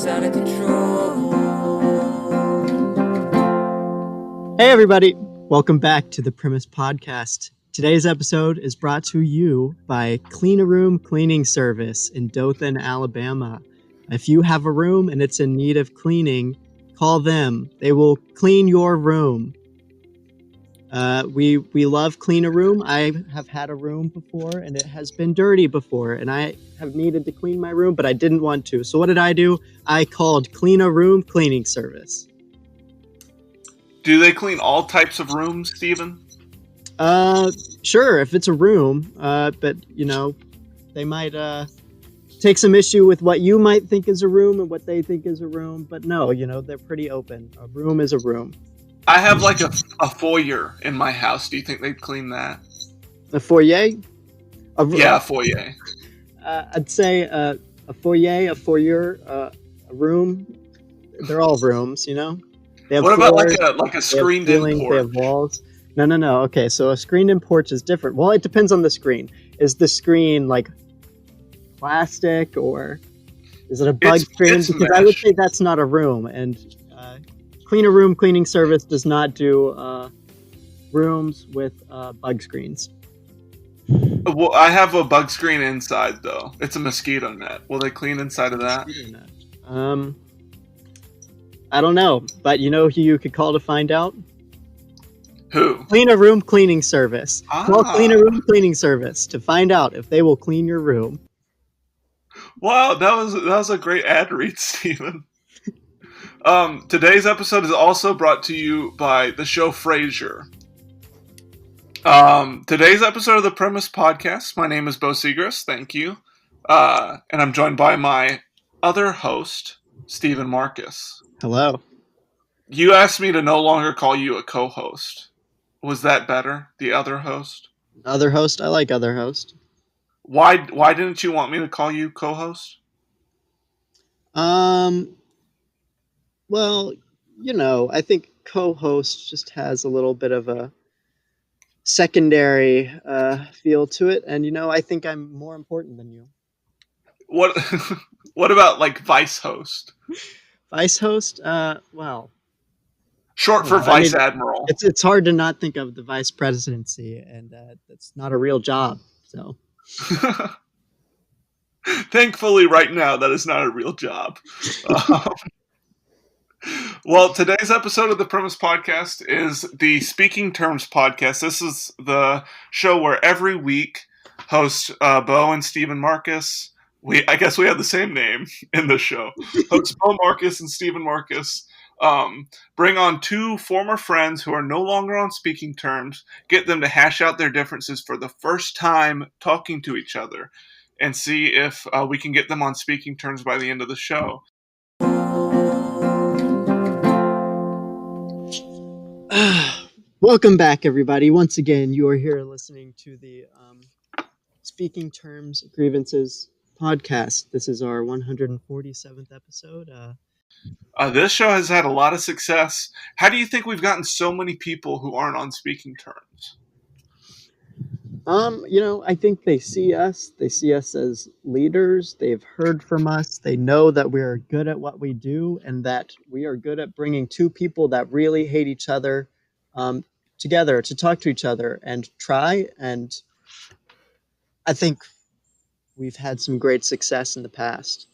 out of control. Hey everybody, welcome back to the Premise Podcast. Today's episode is brought to you by Clean a Room Cleaning Service in Dothan, Alabama. If you have a room and it's in need of cleaning, call them. They will clean your room. We love Clean a Room. I have had a room before and it has been dirty before and I have needed to clean my room, but I didn't want to. So what did I do? I called Clean a Room Cleaning Service. Do they clean all types of rooms, Stevan? Sure, if it's a room, but, you know, they might take some issue with what you might think is a room and what they think is a room, but no, you know, they're pretty open. A room is a room. I have like a foyer in my house. Do you think they'd clean that? A foyer? A foyer. I'd say a foyer, a room. They're all rooms, you know? They have what floors, about like a screened-in porch? They have walls. No. Okay, so a screened-in porch is different. Well, it depends on the screen. Is the screen like plastic or is it a bug screen? Because mesh. I would say that's not a room. And Clean a Room Cleaning Service does not do rooms with bug screens. Well, I have a bug screen inside though. It's a mosquito net. Will they clean inside of that? I don't know, but you know who you could call to find out? Who? Clean a Room Cleaning Service. Call Clean a Room Cleaning Service to find out if they will clean your room. Wow, that was a great ad read, Stevan. Today's episode is also brought to you by the show Frasier. Today's episode of the Premise Podcast. My name is Bo Segrist. Thank you. And I'm joined by my other host, Stevan Marcus. Hello. You asked me to no longer call you a co-host. Was that better? The other host? Other host? I like other host. Why didn't you want me to call you co-host? Well, you know, I think co-host just has a little bit of a secondary feel to it, and you know, I think I'm more important than you. What about like vice host? Vice host? Well, short for vice admiral. It's hard to not think of the vice presidency, and that's not a real job. So, thankfully, right now that is not a real job. Well, today's episode of the Premise Podcast is the Speaking Terms Podcast. This is the show where every week hosts Bo and Stevan Marcus. I guess we have the same name in the show. Hosts Bo Marcus and Stevan Marcus bring on two former friends who are no longer on speaking terms, get them to hash out their differences for the first time talking to each other, and see if we can get them on speaking terms by the end of the show. Welcome back, everybody. Once again, you are here listening to the Speaking Terms Grievances podcast. This is our 147th episode. This show has had a lot of success. How do you think we've gotten so many people who aren't on speaking terms? You know, I think they see us as leaders. They've heard from us. They know that we are good at what we do and that we are good at bringing two people that really hate each other together to talk to each other and try. And I think we've had some great success in the past.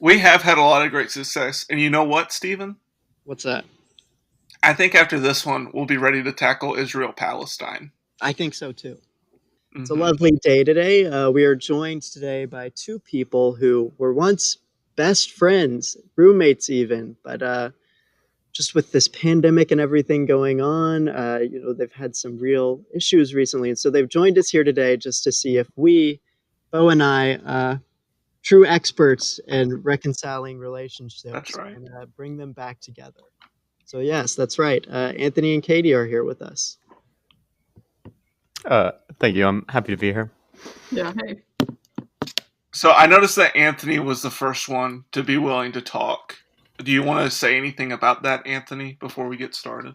We have had a lot of great success. And you know what, Stevan? What's that? I think after this one, we'll be ready to tackle Israel-Palestine. I think so, too. It's a lovely day today. We are joined today by two people who were once best friends, roommates even, but just with this pandemic and everything going on, you know, they've had some real issues recently. And so they've joined us here today just to see if we, Bo and I, true experts in reconciling relationships, that's right, and bring them back together. So yes, that's right. Anthony and Katie are here with us. Thank you. I'm happy to be here. Yeah, hey. So I noticed that Anthony was the first one to be willing to talk. Do you want to say anything about that, Anthony, before we get started?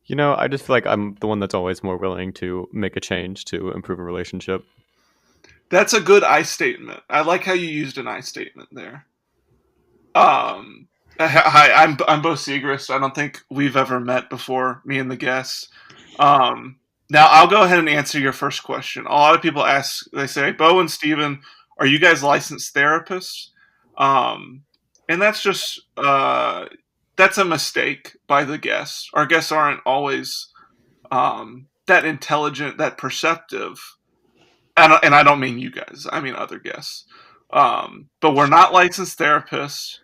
You know, I just feel like I'm the one that's always more willing to make a change to improve a relationship. That's a good I statement. I like how you used an I statement there. Hi, I'm Bo Segrist. I don't think we've ever met before, me and the guests. Now I'll go ahead and answer your first question. A lot of people ask, they say, Bo and Steven, are you guys licensed therapists? And that's just that's a mistake by the guests. Our guests aren't always that intelligent, that perceptive. And I don't mean you guys. I mean other guests. But we're not licensed therapists.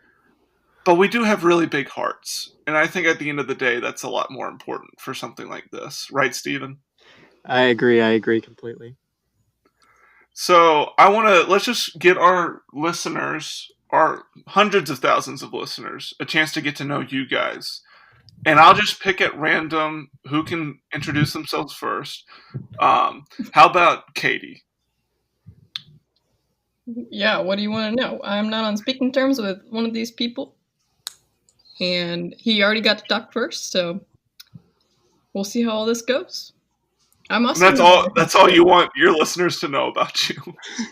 But we do have really big hearts. And I think at the end of the day, that's a lot more important for something like this. Right, Steven? I agree completely. So let's just get our listeners, our hundreds of thousands of listeners, a chance to get to know you guys. And I'll just pick at random who can introduce themselves first. How about Katie? Yeah, what do you want to know? I'm not on speaking terms with one of these people. And he already got to talk first, so we'll see how all this goes. I'm also That's all you want your listeners to know about you.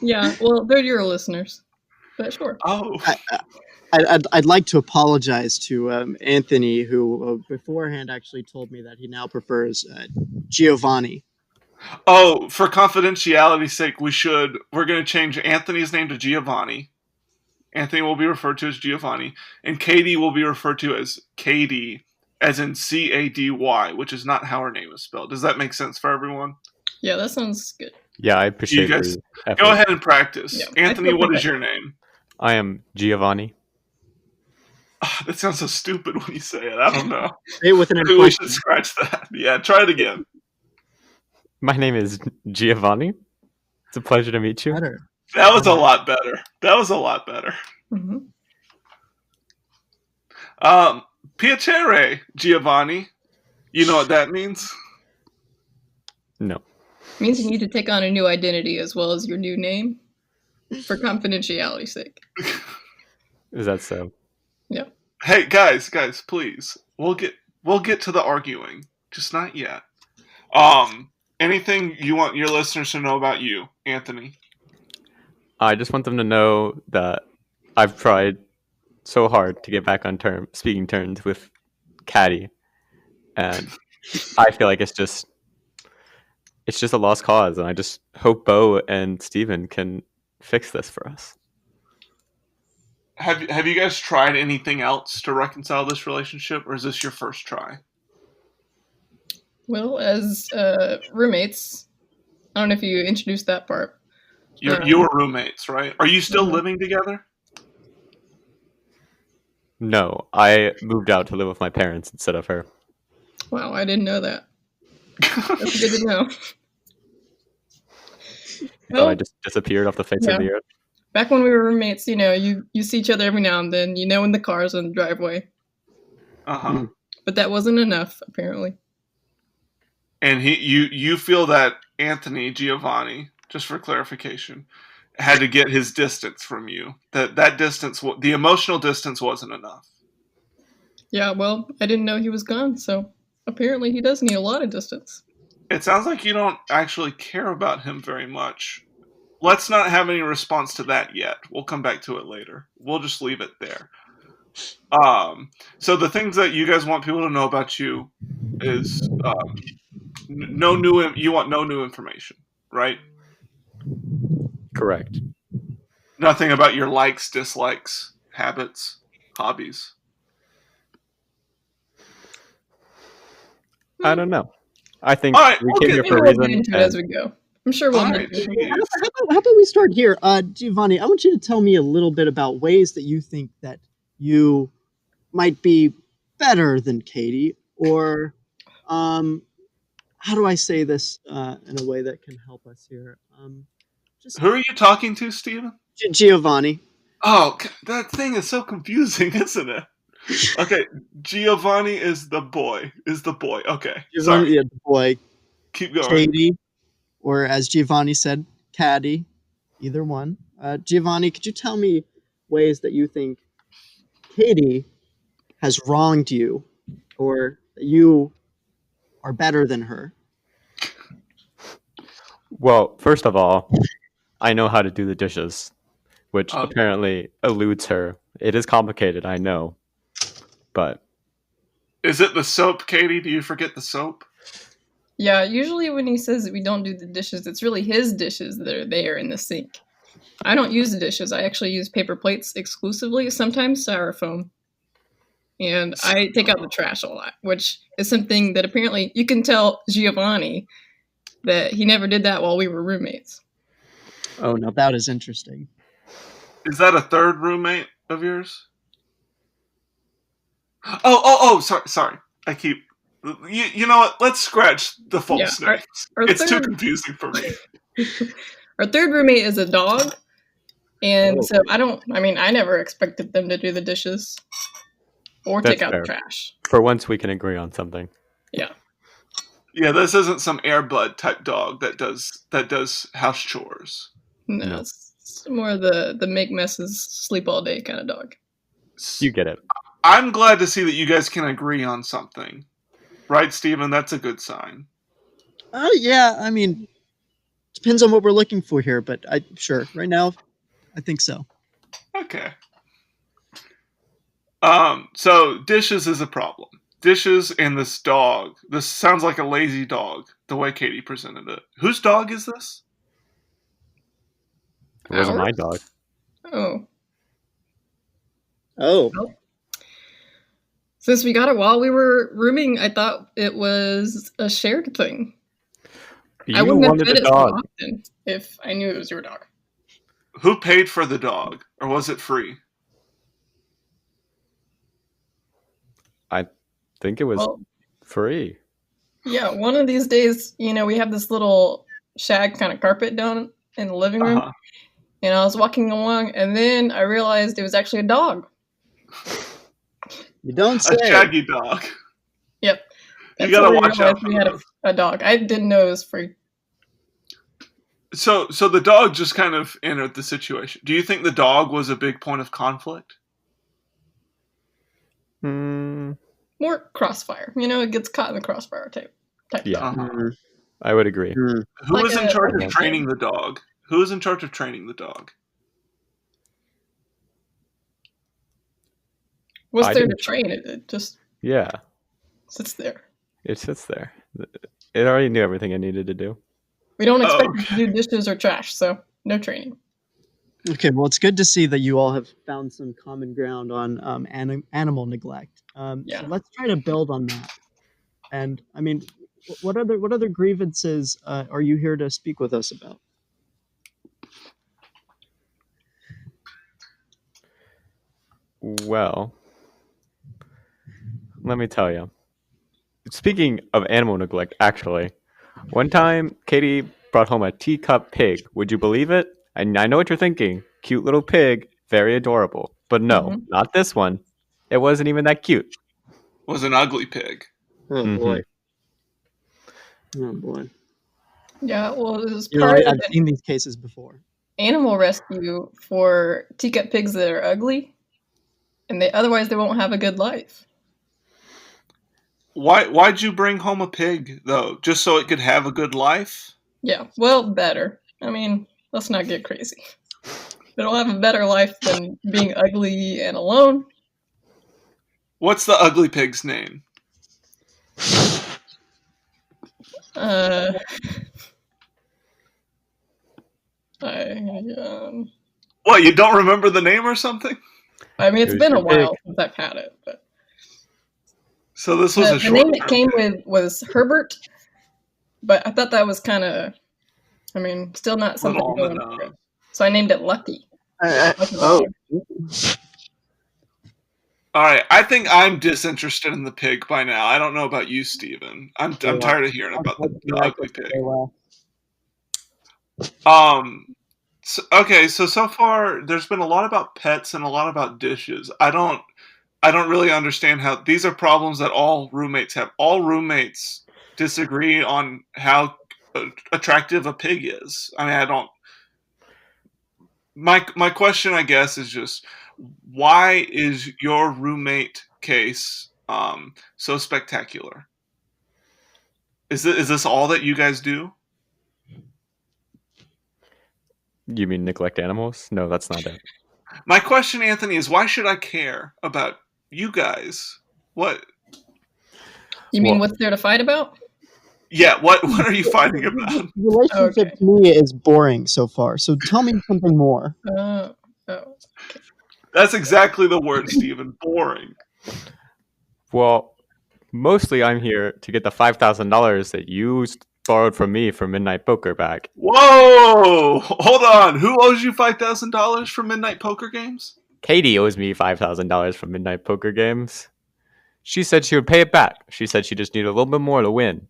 Yeah, well, they're your listeners. But sure. Oh. I'd like to apologize to Anthony, who beforehand actually told me that he now prefers Giovanni. Oh, for confidentiality's sake, we're going to change Anthony's name to Giovanni. Anthony will be referred to as Giovanni, and Katie will be referred to as Katie, as in Cady, which is not how her name is spelled. Does that make sense for everyone? Yeah, that sounds good. Yeah, I appreciate you guys the effort. Go ahead and practice. Yeah, Anthony, what is your name? I am Giovanni. Oh, that sounds so stupid when you say it. I don't know. Say it with an Maybe we should scratch that. Yeah, try it again. My name is Giovanni. It's a pleasure to meet you. Better. That was a lot better. Mm-hmm. Piacere, Giovanni. You know what that means? No. It means you need to take on a new identity as well as your new name for confidentiality's sake. Is that so? Yeah. Hey, guys, please. We'll get to the arguing. Just not yet. Anything you want your listeners to know about you, Anthony? I just want them to know that I've tried so hard to get back on speaking terms with Caddy, and I feel like it's just a lost cause, and I just hope Bo and Steven can fix this for us. Have you guys tried anything else to reconcile this relationship, or is this your first try? Well, as roommates, I don't know if you introduced that part. You were roommates, right? Are you still living together? No, I moved out to live with my parents instead of her. Wow, I didn't know that. That's good to know. So I just disappeared off the face of the earth. Back when we were roommates, you see each other every now and then, in the cars in the driveway. Uh-huh. But that wasn't enough, apparently. And you feel that Anthony Giovanni, just for clarification, had to get his distance from you. That distance, the emotional distance, wasn't enough. Yeah, well, I didn't know he was gone, so apparently he does need a lot of distance. It sounds like you don't actually care about him very much. Let's not have any response to that yet. We'll come back to it later. We'll just leave it there. So the things that you guys want people to know about you is you want no new information, right? Correct. Nothing about your likes, dislikes, habits, hobbies. I don't know. I think we came here for a reason. We'll get into it as we go. I'm sure we'll get into it. How about we start here? Giovanni, I want you to tell me a little bit about ways that you think that you might be better than Katie, or how do I say this in a way that can help us here? Who are you talking to, Steven? Giovanni. Oh, that thing is so confusing, isn't it? Okay, Giovanni is the boy. Okay, Giovanni, yeah, the boy. Keep going. Katie, or as Giovanni said, Caddy. Either one. Giovanni, could you tell me ways that you think Katie has wronged you, or that you are better than her? Well, first of all, I know how to do the dishes. which apparently eludes her. It is complicated, I know, but is it the soap, Katie? Do you forget the soap? Yeah, usually when he says that we don't do the dishes, it's really his dishes that are there in the sink. I don't use the dishes. I actually use paper plates exclusively, sometimes styrofoam. And I take out the trash a lot, which is something that apparently you can tell Giovanni that he never did that while we were roommates. Oh, now that is interesting. Is that a third roommate of yours? Oh, sorry. I keep... You know what? Let's scratch the false names. It's too confusing for me. Our third roommate is a dog. And so I never expected them to do the dishes or take out the trash. For once, we can agree on something. Yeah. Yeah, this isn't some Airbud type dog that does house chores. No, it's more the make messes, sleep all day kind of dog. You get it. I'm glad to see that you guys can agree on something. Right, Steven? That's a good sign. Yeah, I mean, depends on what we're looking for here, but sure. Right now, I think so. Okay. So dishes is a problem. Dishes and this dog. This sounds like a lazy dog, the way Katie presented it. Whose dog is this? It wasn't my dog. Oh. Since we got it while we were rooming, I thought it was a shared thing. I wouldn't have fed it so often if I knew it was your dog. Who paid for the dog, or was it free? I think it was free. Yeah, one of these days, we have this little shag kind of carpet down in the living room. Uh-huh. And I was walking along, and then I realized it was actually a dog. You don't say. A shaggy dog. Yep. You gotta watch out. We had a dog. I didn't know it was free. So the dog just kind of entered the situation. Do you think the dog was a big point of conflict? More crossfire. It gets caught in the crossfire type yeah. dog. I would agree. Who was in charge of training the dog? Who is in charge of training the dog? What's there to train? It just sits there. It sits there. It already knew everything it needed to do. We don't expect it to do dishes or trash, so no training. Okay, well, it's good to see that you all have found some common ground on animal neglect. So let's try to build on that. And I mean, what other grievances are you here to speak with us about? Well, let me tell you. Speaking of animal neglect, actually, one time Katie brought home a teacup pig. Would you believe it? And I know what you're thinking. Cute little pig, very adorable. But no, not this one. It wasn't even that cute. It was an ugly pig. Oh, boy. Oh, boy. Yeah, well, it was I've seen these cases before. Animal rescue for teacup pigs that are ugly, and otherwise they won't have a good life. Why'd you bring home a pig, though? Just so it could have a good life? Yeah, well, better. I mean, let's not get crazy. It'll have a better life than being ugly and alone. What's the ugly pig's name? What, you don't remember the name or something? I mean, it's been a while since I've had it, but... So this was a short name it came with was Herbert, but I thought that was kind of, still not something going for it. So I named it Lucky. All right, I think I'm disinterested in the pig by now. I don't know about you, Steven. I'm tired of hearing about the ugly pig. So far there's been a lot about pets and a lot about dishes. I don't really understand how these are problems that all roommates have. All roommates disagree on how attractive a pig is. I mean, I don't. My question, I guess, is just why is your roommate case so spectacular? Is this all that you guys do? You mean neglect animals? No, that's not it. My question, Anthony, is why should I care about you guys? What? You mean Well- what's there to fight about? Yeah, what are you fighting about? The relationship Okay. to me is boring so far. So tell me something more. Oh. That's exactly the word, Steven. Boring. Well, mostly I'm here to get the $5,000 that you borrowed from me for Midnight Poker back. Whoa! Hold on. Who owes you $5,000 for Midnight Poker Games? Katie owes me $5,000 from Midnight Poker Games. She said she would pay it back. She said she just needed a little bit more to win.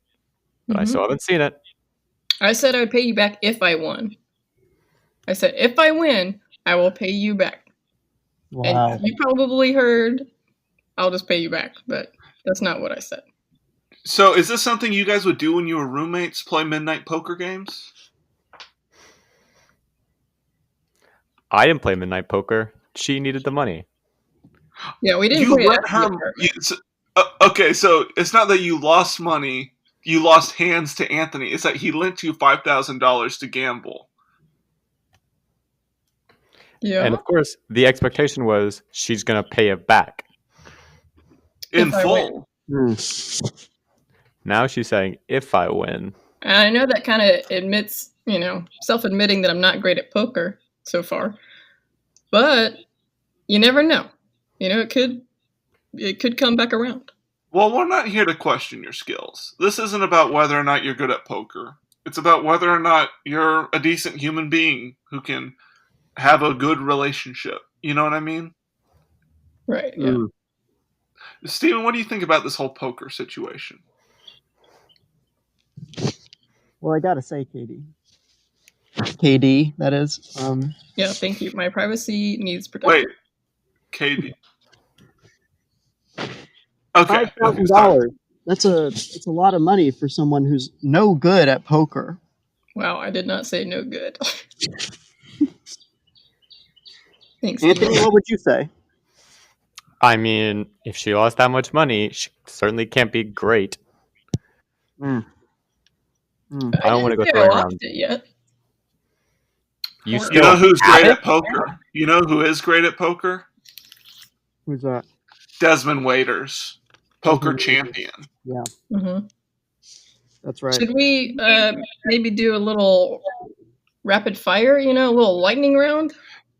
But I still haven't seen it. I said I would pay you back if I won. I said, if I win, I will pay you back. Wow. And you probably heard, I'll just pay you back. But that's not what I said. So is this something you guys would do when you were roommates, play Midnight Poker Games? I didn't play Midnight Poker. She needed the money. Yeah, we didn't You play it let at the her... apartment. Okay, so it's not that you lost money, you lost hands to Anthony. It's that he lent you $5,000 to gamble. Yeah. And of course, the expectation was she's going to pay it back. In If I full. Now she's saying, if I win. And I know that kind of admits, self-admitting that I'm not great at poker so far. But you never know. It could come back around. Well, we're not here to question your skills. This isn't about whether or not you're good at poker. It's about whether or not you're a decent human being who can have a good relationship. You know what I mean? Right, yeah. Steven, what do you think about this whole poker situation? Well, I gotta say, Katie. KD, that is. Yeah, thank you. My privacy needs protection. Wait, Katie. Okay. $5,000. That's a lot of money for someone who's no good at poker. Wow, I did not say no good. Thanks. Anthony, Steven. what would you say? I mean, if she lost that much money, she certainly can't be great. I don't want to go didn't say I throwing lost around. it yet. You You know who's have great it? at poker? You know who is great at poker? Who's that? Desmond Waiters, poker Desmond champion. Yeah, Mm-hmm. that's right. Should we maybe do a little rapid fire, a little lightning round?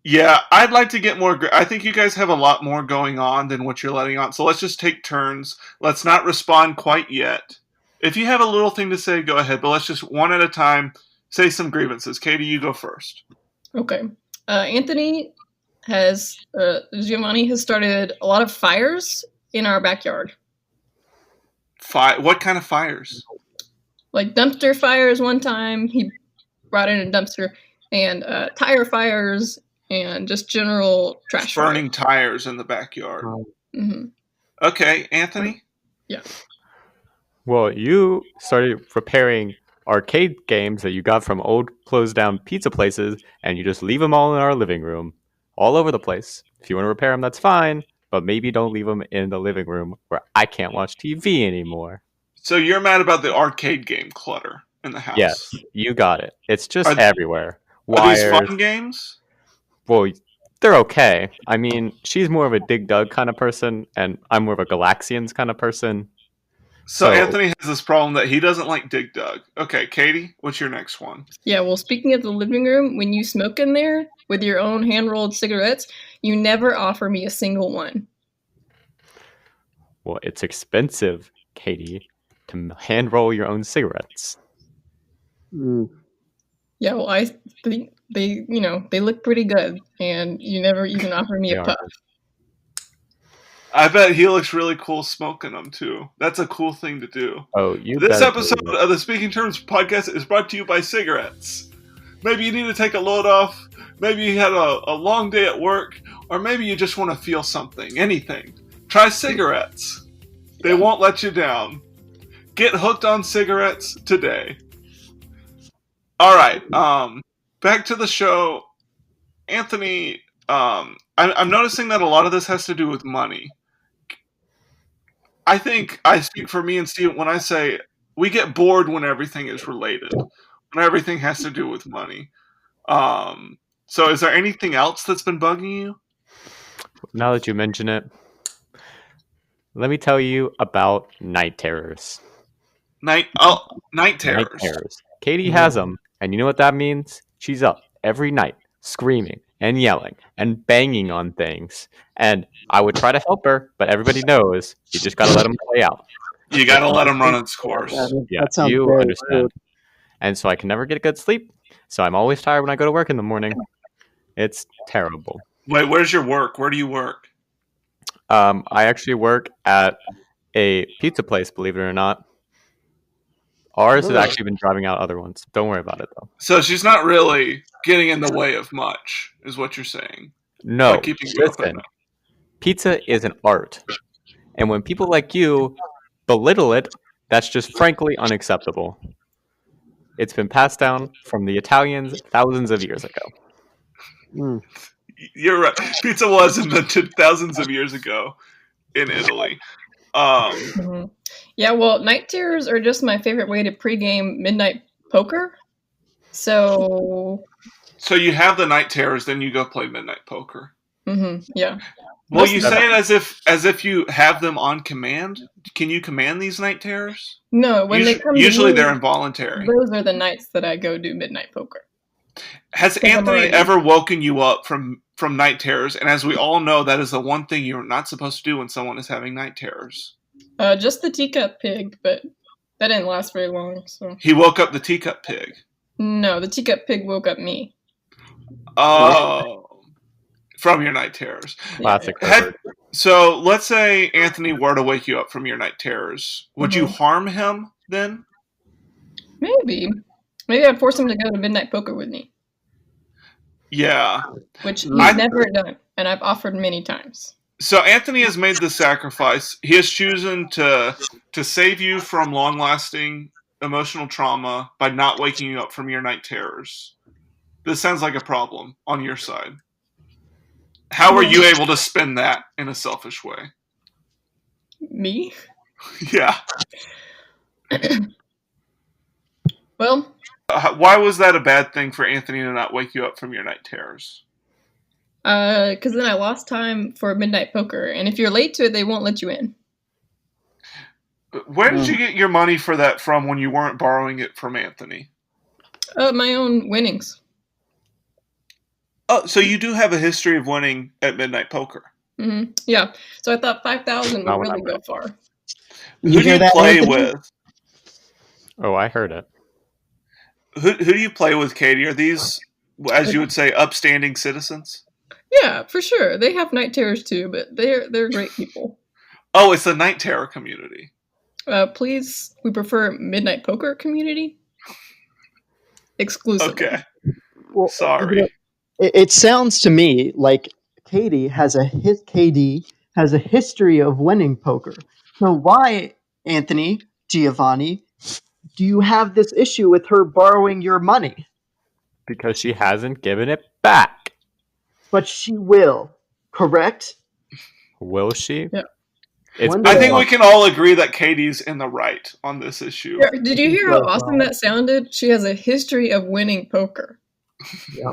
Yeah, I'd like to get more. I think you guys have a lot more going on than what you're letting on. So let's just take turns. Let's not respond quite yet. If you have a little thing to say, go ahead. But let's just one at a time say some grievances. Katie, you go first. Okay. Giovanni has started a lot of fires in our backyard. What kind of fires? Like dumpster fires one time. He brought in a dumpster, and tire fires, and just general trash Burning tires in the backyard. Mm-hmm. Okay, Anthony? Yeah. Well, you started repairing arcade games that you got from old closed down pizza places, and you just leave them all in our living room, all over the place. If you want to repair them, that's fine, but maybe don't leave them in the living room where I can't watch TV anymore. So you're mad about the arcade game clutter in the house? Yes, you got it. It's just everywhere. Are these Wires. fun games? Well, they're okay. I mean, she's more of a Dig Dug kind of person, and I'm more of a Galaxians kind of person. So Anthony has this problem that he doesn't like Dig Dug. Okay, Katie, what's your next one? Yeah, well, speaking of the living room, when you smoke in there with your own hand-rolled cigarettes, you never offer me a single one. Well, it's expensive, Katie, to hand roll your own cigarettes. Yeah, well, I think they look pretty good, and you never even offer me a puff. I bet he looks really cool smoking them, too. That's a cool thing to do. Oh, This episode of the Speaking Terms podcast is brought to you by cigarettes. Maybe you need to take a load off. Maybe you had a long day at work. Or maybe you just want to feel something. Anything. Try cigarettes. They won't let you down. Get hooked on cigarettes today. Alright, back to the show. Anthony, I'm noticing that a lot of this has to do with money. I think I speak for me and Steve when I say we get bored when everything is related, when everything has to do with money. So is there anything else that's been bugging you? Now that you mention it, let me tell you about night terrors. Night Night terrors. terrors. Katie has them, and you know what that means? She's up every night, screaming and yelling and banging on things. And I would try to help her, but everybody knows you just gotta let them play out. You gotta let them run its course. Yeah, that sounds you very understand. rude. And so I can never get a good sleep. So I'm always tired when I go to work in the morning. It's terrible. Wait, where's your work? Where do you work? I actually work at a pizza place, believe it or not. Ours has actually been driving out other ones. Don't worry about it, though. So she's not really getting in the way of much, is what you're saying. No, Like keeping you up at listen. night. Pizza is an art. And when people like you belittle it, that's just frankly unacceptable. It's been passed down from the Italians thousands of years ago. Mm. You're right. Pizza was invented thousands of years ago in Italy. Yeah, well, night terrors are just my favorite way to pregame midnight poker. So you have the night terrors, then you go play midnight poker. Yeah. Well, you say it as if you have them on command. Can you command these night terrors? No, when they come usually to me, they're involuntary. Those are the nights that I go do midnight poker. Has Anthony ever woken you up from night terrors? And as we all know, that is the one thing you're not supposed to do when someone is having night terrors. Just the teacup pig, but that didn't last very long. So he woke up the teacup pig. No, the teacup pig woke up me. Oh, from your night terrors. Classic. So let's say Anthony were to wake you up from your night terrors. Would you harm him then? Maybe I'd force him to go to midnight poker with me. Yeah. Which he's never done, and I've offered many times. So Anthony has made the sacrifice. He has chosen to save you from long-lasting emotional trauma by not waking you up from your night terrors. This sounds like a problem on your side. How are you able to spin that in a selfish way? Me? Yeah. Well, why was that a bad thing for Anthony to not wake you up from your night terrors? Because then I lost time for midnight poker, and if you're late to it, they won't let you in. Where did you get your money for that from when you weren't borrowing it from Anthony? My own winnings. Oh, so you do have a history of winning at midnight poker. Mm-hmm. Yeah. So I thought 5,000 would really go far. Who do you play with? Oh, I heard it. Who do you play with, Katie? Are these, as you would say, upstanding citizens? Yeah, for sure. They have night terrors too, but they're great people. Oh, it's the night terror community. Please, we prefer midnight poker community. Exclusively. Okay. Well, sorry. It sounds to me like Katie has a history of winning poker. So why, Anthony, Giovanni, do you have this issue with her borrowing your money? Because she hasn't given it back. But she will, correct? Will she? Yeah. I think we can all agree that Katie's in the right on this issue. Yeah, did you hear how awesome that sounded? She has a history of winning poker. Yeah.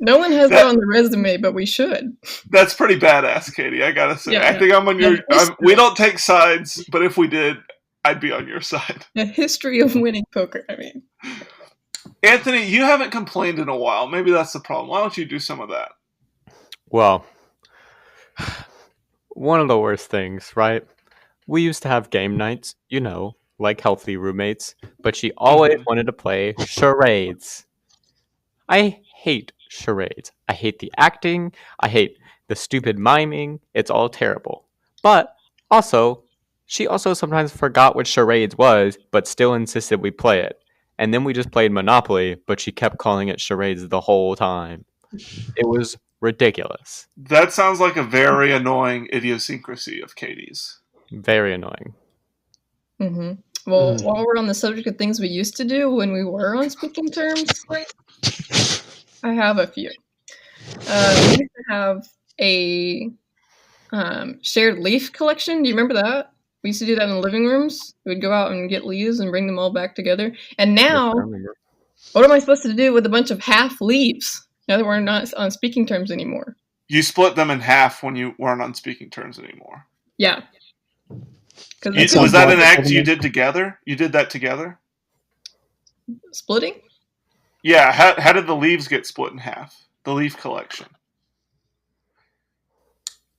No one has that on the resume, but we should. That's pretty badass, Katie, I gotta say. Yeah, I think I'm on your... we don't take sides, but if we did, I'd be on your side. A history of winning poker, I mean. Anthony, you haven't complained in a while. Maybe that's the problem. Why don't you do some of that? Well, one of the worst things, right? We used to have game nights, like healthy roommates, but she always wanted to play charades. I hate charades. I hate the acting. I hate the stupid miming. It's all terrible. But she also sometimes forgot what charades was, but still insisted we play it. And then we just played Monopoly, but she kept calling it charades the whole time. It was ridiculous. That sounds like a very annoying idiosyncrasy of Katie's. Very annoying. Mm-hmm. Well, while we're on the subject of things we used to do when we were on speaking terms, I have a few. We used to have a shared leaf collection. Do you remember that? We used to do that in the living rooms. We'd go out and get leaves and bring them all back together. And now, What am I supposed to do with a bunch of half leaves now that we're not on speaking terms anymore? You split them in half when you weren't on speaking terms anymore. Yeah. Was that an act you did together? You did that together? Splitting? Yeah. How did the leaves get split in half? The leaf collection.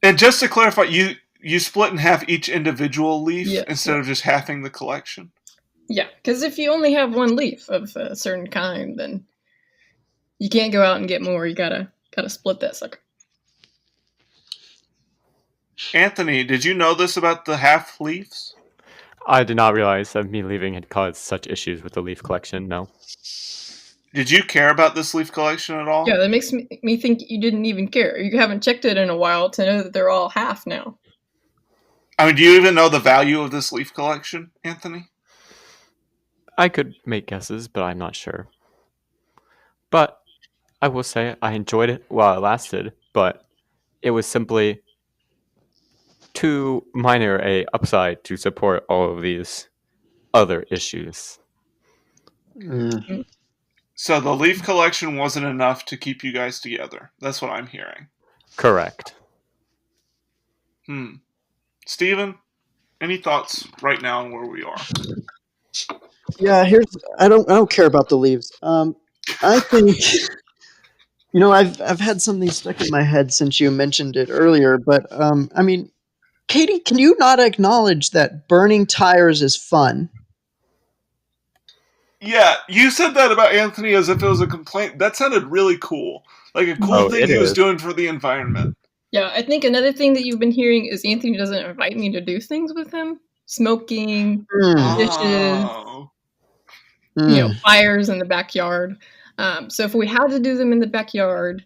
And just to clarify, you split in half each individual leaf instead of just halving the collection? Yeah, because if you only have one leaf of a certain kind, then you can't go out and get more. You gotta split that sucker. Anthony, did you know this about the half leaves? I did not realize that me leaving had caused such issues with the leaf collection, no. Did you care about this leaf collection at all? Yeah, that makes me think you didn't even care. You haven't checked it in a while to know that they're all half now. I mean, do you even know the value of this leaf collection, Anthony? I could make guesses, but I'm not sure. But I will say I enjoyed it while it lasted, but it was simply too minor a upside to support all of these other issues. So the leaf collection wasn't enough to keep you guys together. That's what I'm hearing. Correct. Steven, any thoughts right now on where we are? Yeah, I don't care about the leaves. I think I've had something stuck in my head since you mentioned it earlier, but I mean, Katie, can you not acknowledge that burning tires is fun? Yeah, you said that about Anthony as if it was a complaint. That sounded really cool. Like a cool thing he was doing for the environment. Yeah, I think another thing that you've been hearing is Anthony doesn't invite me to do things with him. Smoking, dishes, fires in the backyard. So if we had to do them in the backyard,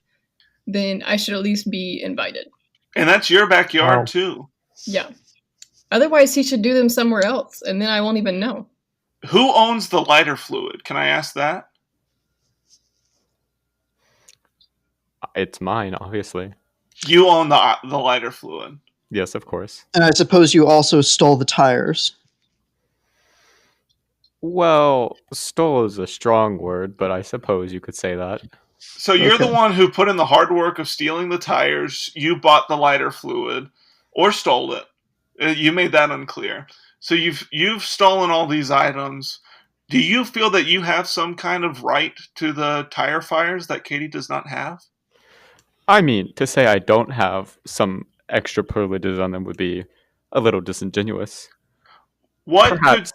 then I should at least be invited. And that's your backyard too. Yeah. Otherwise, he should do them somewhere else, and then I won't even know. Who owns the lighter fluid? Can I ask that? It's mine, obviously. You own the lighter fluid. Yes, of course. And I suppose you also stole the tires. Well, stole is a strong word, but I suppose you could say that. So you're the one who put in the hard work of stealing the tires. You bought the lighter fluid, or stole it. You made that unclear. So you've stolen all these items. Do you feel that you have some kind of right to the tire fires that Katie does not have? I mean, to say I don't have some extra privileges on them would be a little disingenuous. Let me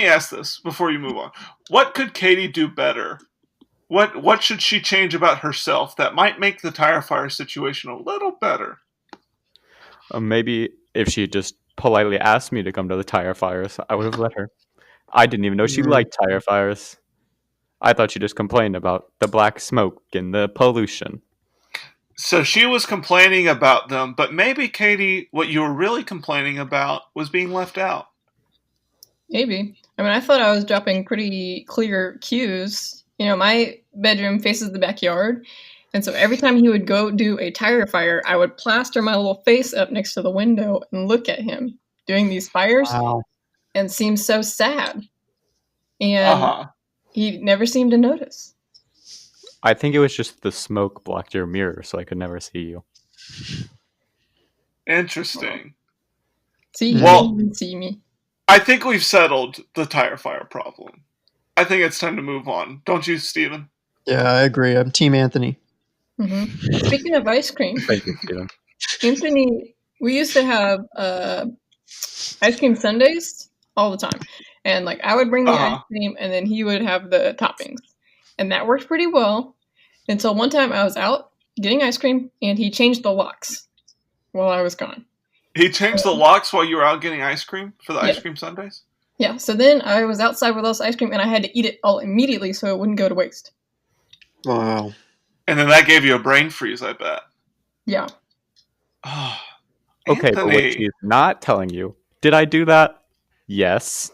ask this before you move on. What could Katie do better? What should she change about herself that might make the tire fire situation a little better? Maybe if she just politely asked me to come to the tire fires, I would have let her. I didn't even know she liked tire fires. I thought she just complained about the black smoke and the pollution. So she was complaining about them, but maybe, Katie, what you were really complaining about was being left out. Maybe. I mean, I thought I was dropping pretty clear cues. My bedroom faces the backyard, and so every time he would go do a tire fire, I would plaster my little face up next to the window and look at him doing these fires and seem so sad. And he never seemed to notice. I think it was just the smoke blocked your mirror, so I could never see you. Interesting. See, he didn't even see me. I think we've settled the tire fire problem. I think it's time to move on. Don't you, Steven? Yeah, I agree. I'm Team Anthony. Mm-hmm. Speaking of ice cream, Thank you, Steven. Anthony, we used to have ice cream sundaes all the time. And I would bring the ice cream and then he would have the toppings. And that worked pretty well until one time I was out getting ice cream and he changed the locks while I was gone. He changed the locks while you were out getting ice cream for the ice cream sundaes? Yeah, so then I was outside with all this ice cream and I had to eat it all immediately so it wouldn't go to waste. Wow. And then that gave you a brain freeze, I bet. Yeah. Okay, but what she's not telling you, did I do that? Yes.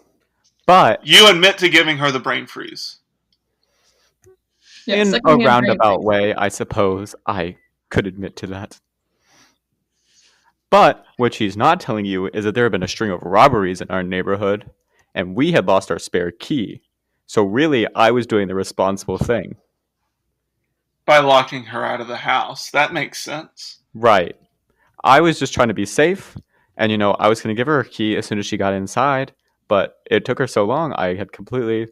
But you admit to giving her the brain freeze. Yeah, in a roundabout way, I suppose I could admit to that. But what she's not telling you is that there have been a string of robberies in our neighborhood, and we had lost our spare key. So really, I was doing the responsible thing. By locking her out of the house. That makes sense. Right. I was just trying to be safe, and I was going to give her a key as soon as she got inside, but it took her so long, I had completely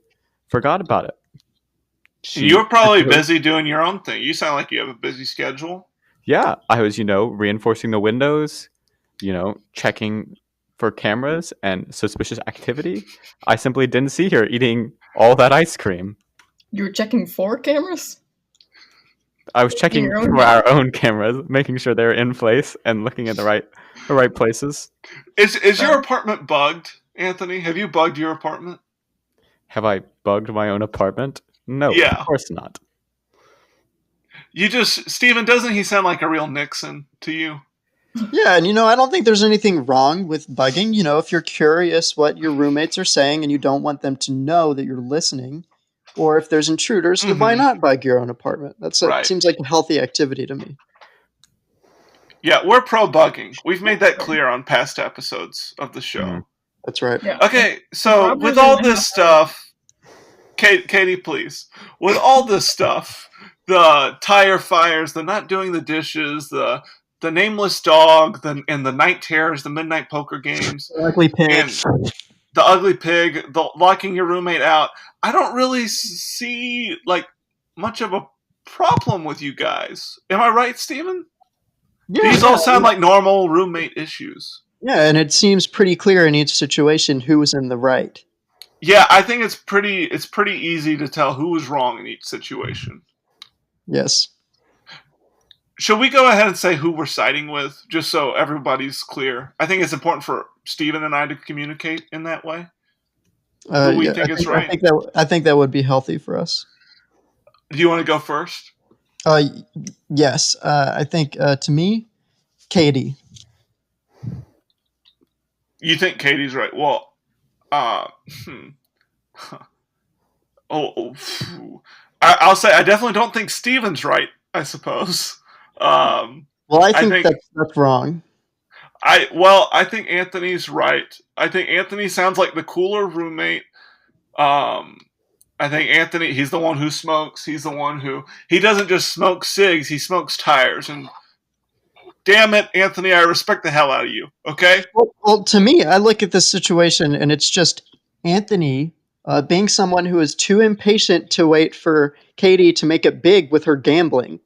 forgot about it. You were probably busy doing your own thing. You sound like you have a busy schedule. Yeah, I was, reinforcing the windows, checking for cameras and suspicious activity. I simply didn't see her eating all that ice cream. You were checking for cameras? I was checking for our own cameras, making sure they're in place and looking at the right places. Is your apartment bugged, Anthony? Have you bugged your apartment? Have I bugged my own apartment? No, yeah. Of course not. Steven, doesn't he sound like a real Nixon to you? Yeah, and I don't think there's anything wrong with bugging. If you're curious what your roommates are saying and you don't want them to know that you're listening, or if there's intruders, then why not bug your own apartment? That seems like a healthy activity to me. Yeah, we're pro-bugging. We've made that clear on past episodes of the show. Mm. That's right. Yeah. Okay, so with all this stuff, Katie, please. With all this stuff, the tire fires, the not doing the dishes, the nameless dog, and the night terrors, the midnight poker games, ugly pig, the ugly pig, the locking your roommate out. I don't really see much of a problem with you guys. Am I right, Steven? Yeah, these all sound like normal roommate issues. Yeah, and it seems pretty clear in each situation who was in the right. Yeah, I think it's pretty easy to tell who was wrong in each situation. Yes. Should we go ahead and say who we're siding with, just so everybody's clear? I think it's important for Steven and I to communicate in that way. Who we think is right. I think that would be healthy for us. Do you want to go first? Yes. I think, to me, Katie. You think Katie's right? Well, I'll say I definitely don't think Steven's right, I suppose. Well, I think that's wrong. I think Anthony's right. I think Anthony sounds like the cooler roommate. I think Anthony, he's the one who smokes. He's the one he doesn't just smoke cigs, he smokes tires. And damn it, Anthony, I respect the hell out of you, okay? Well, to me, I look at this situation and it's just Anthony being someone who is too impatient to wait for Katie to make it big with her gambling.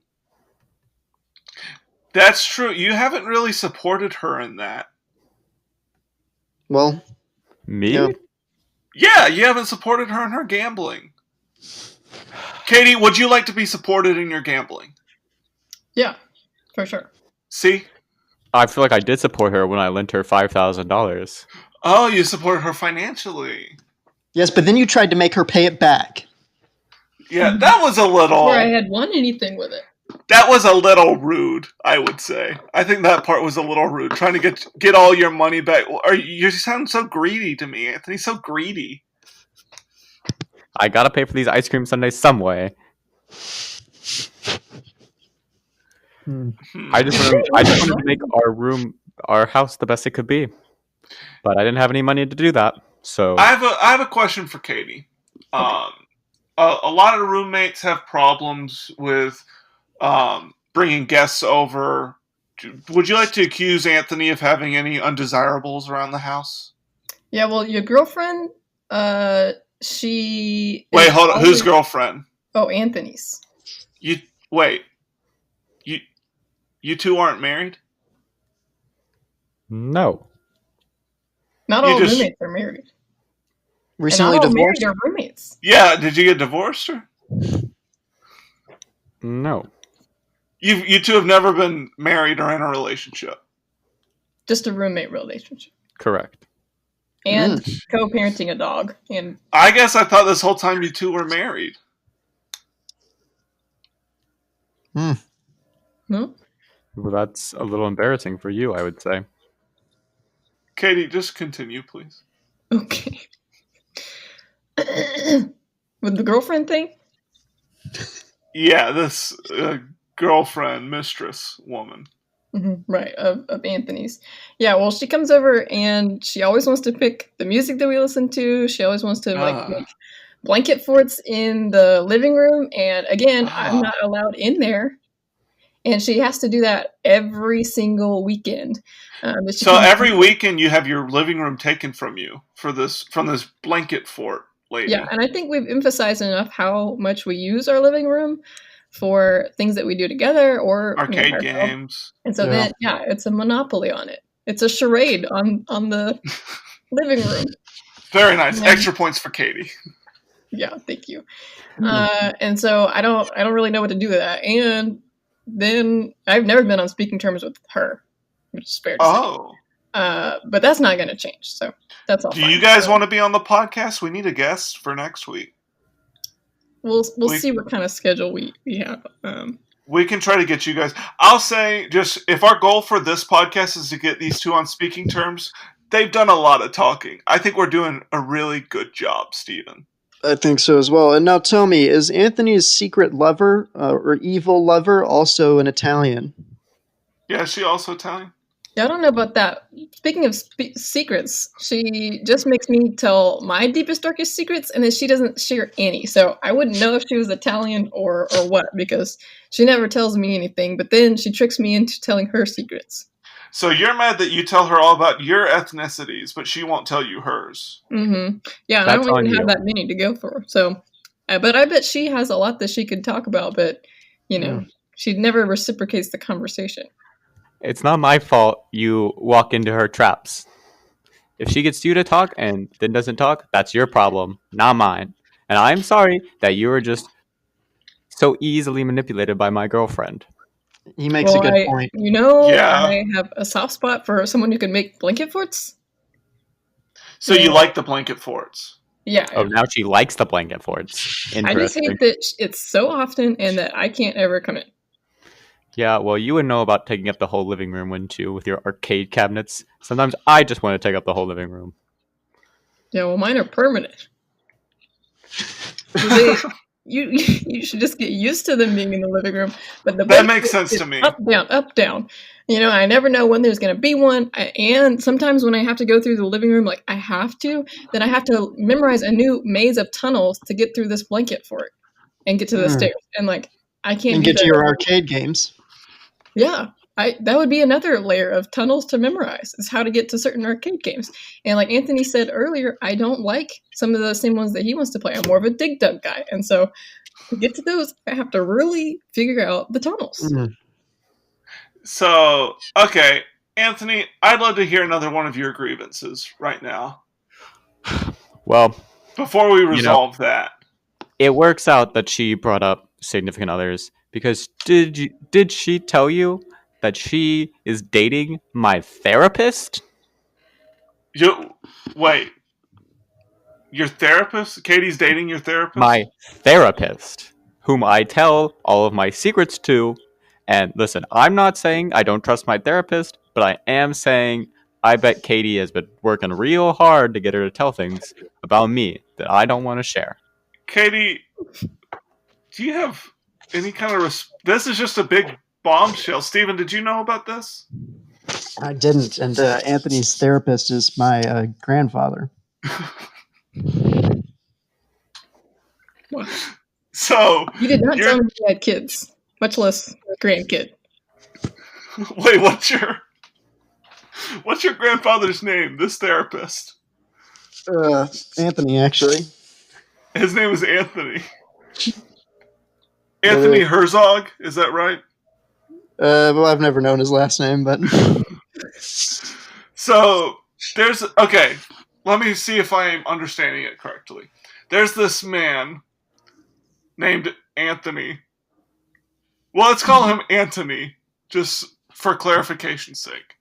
That's true. You haven't really supported her in that. Well, me? Yeah, you haven't supported her in her gambling. Katie, would you like to be supported in your gambling? Yeah, for sure. See? I feel like I did support her when I lent her $5,000. Oh, you supported her financially. Yes, but then you tried to make her pay it back. Yeah, that was a little... Before I had won anything with it. That was a little rude, I would say. I think that part was a little rude. Trying to get all your money back. You sound so greedy to me, Anthony. So greedy. I gotta pay for these ice cream sundaes some way. I just wanted to make our house the best it could be, but I didn't have any money to do that. So I have a question for Katie. A lot of roommates have problems with bringing guests over. Would you like to accuse Anthony of having any undesirables around the house? Yeah, well, your girlfriend, she... Wait, hold on. Whose girlfriend? Oh, Anthony's. You two aren't married? No. Not all roommates are married. Recently divorced? Married are roommates. Yeah, did you get divorced? Or? No. You two have never been married or in a relationship? Just a roommate relationship. Correct. And co-parenting a dog. And I guess I thought this whole time you two were married. Well, that's a little embarrassing for you, I would say. Katie, just continue, please. Okay. With the girlfriend thing? Yeah, this girlfriend, mistress woman. Mm-hmm, right, of Anthony's. Yeah, well, she comes over and she always wants to pick the music that we listen to. She always wants to make blanket forts in the living room, and again, I'm not allowed in there. And she has to do that every single weekend. So every weekend you have your living room taken from you from this blanket fort lady. Yeah, and I think we've emphasized enough how much we use our living room for things that we do together or arcade games. And so then, it's a monopoly on it. It's a charade on the living room. Very nice. Extra points for Katie. Yeah, thank you. And so I don't really know what to do with that. And then I've never been on speaking terms with her, which is fair to say. But that's not going to change. So that's all. Do you guys want to be on the podcast? We need a guest for next week. We'll see what kind of schedule we have. We can try to get you guys. I'll say, just if our goal for this podcast is to get these two on speaking terms, they've done a lot of talking. I think we're doing a really good job, Steven. I think so as well. And now tell me, is Anthony's secret lover or evil lover also an Italian? Yeah, is she also Italian? Yeah, I don't know about that. Speaking of secrets, she just makes me tell my deepest, darkest secrets, and then she doesn't share any. So I wouldn't know if she was Italian or what, because she never tells me anything. But then she tricks me into telling her secrets. So you're mad that you tell her all about your ethnicities, but she won't tell you hers. Mm-hmm. Yeah, and I don't even have that many to go for. So, but I bet she has a lot that she could talk about, but, she never reciprocates the conversation. It's not my fault you walk into her traps. If she gets you to talk and then doesn't talk, that's your problem, not mine. And I'm sorry that you were just so easily manipulated by my girlfriend. He makes a good point. I have a soft spot for someone who can make blanket forts. So you like the blanket forts? Yeah. Oh, now she likes the blanket forts. I just hate that it's so often and that I can't ever come in. Yeah, well, you would know about taking up the whole living room, wouldn't you, with your arcade cabinets? Sometimes I just want to take up the whole living room. Yeah, well, mine are permanent. You should just get used to them being in the living room. But that makes sense to me. Up, down. I never know when there's going to be one. And sometimes when I have to go through the living room, like I have to, then I have to memorize a new maze of tunnels to get through this blanket fort and get to the stairs. And I can't and get to your arcade games. Yeah, that would be another layer of tunnels to memorize, is how to get to certain arcade games. And like Anthony said earlier, I don't like some of the same ones that he wants to play. I'm more of a dig dug guy. And so to get to those, I have to really figure out the tunnels. Mm-hmm. So, okay, Anthony, I'd love to hear another one of your grievances right now. Well, before we resolve that. It works out that she brought up significant others, because did she tell you that she is dating my therapist? Wait. Your therapist? Katie's dating your therapist? My therapist, whom I tell all of my secrets to. And listen, I'm not saying I don't trust my therapist, but I am saying I bet Katie has been working real hard to get her to tell things about me that I don't want to share. Katie, do you have any kind of... This is just a big bombshell. Steven, did you know about this? I didn't, and Anthony's therapist is my grandfather. Wow. So... You did not tell me you had kids, much less grandkid. Wait, what's your grandfather's name, this therapist? Anthony, actually. His name is Anthony. Anthony Herzog, is that right? Well, I've never known his last name, but... So, okay, let me see if I am understanding it correctly. There's this man named Anthony. Well, let's call him Anthony, just for clarification's sake.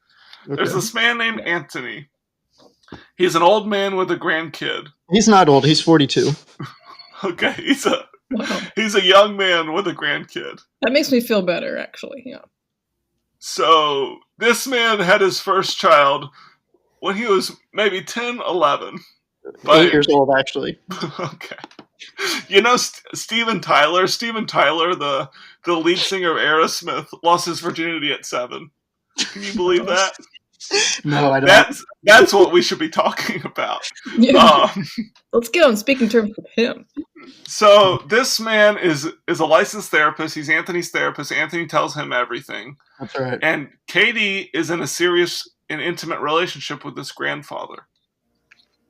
Okay. There's this man named Anthony. He's an old man with a grandkid. He's not old, he's 42. Okay, he's a young man with a grandkid. That makes me feel better, actually, yeah. So, this man had his first child when he was maybe 10, 11. 8 years old, actually. Okay. You know Steven Tyler? Steven Tyler, the lead singer of Aerosmith, lost his virginity at 7. Can you believe that? No, I don't. That's what we should be talking about. Yeah. Let's get on speaking terms with him. So this man is a licensed therapist. He's Anthony's therapist. Anthony tells him everything. That's right. And Katie is in a serious and intimate relationship with this grandfather.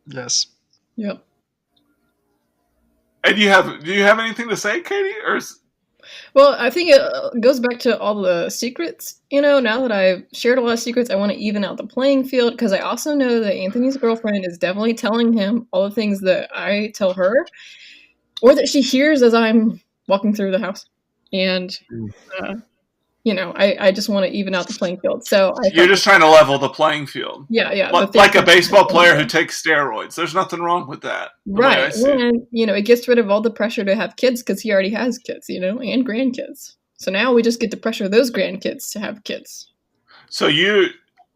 Yes. Yep. And do you have anything to say, Katie? Well, I think it goes back to all the secrets. Now that I've shared a lot of secrets, I want to even out the playing field, because I also know that Anthony's girlfriend is definitely telling him all the things that I tell her, or that she hears as I'm walking through the house. And, I just want to even out the playing field. So you're just trying to level the playing field. Yeah. Like a baseball player who takes steroids. There's nothing wrong with that. Right. And, it gets rid of all the pressure to have kids, because he already has kids, and grandkids. So now we just get to pressure those grandkids to have kids. So you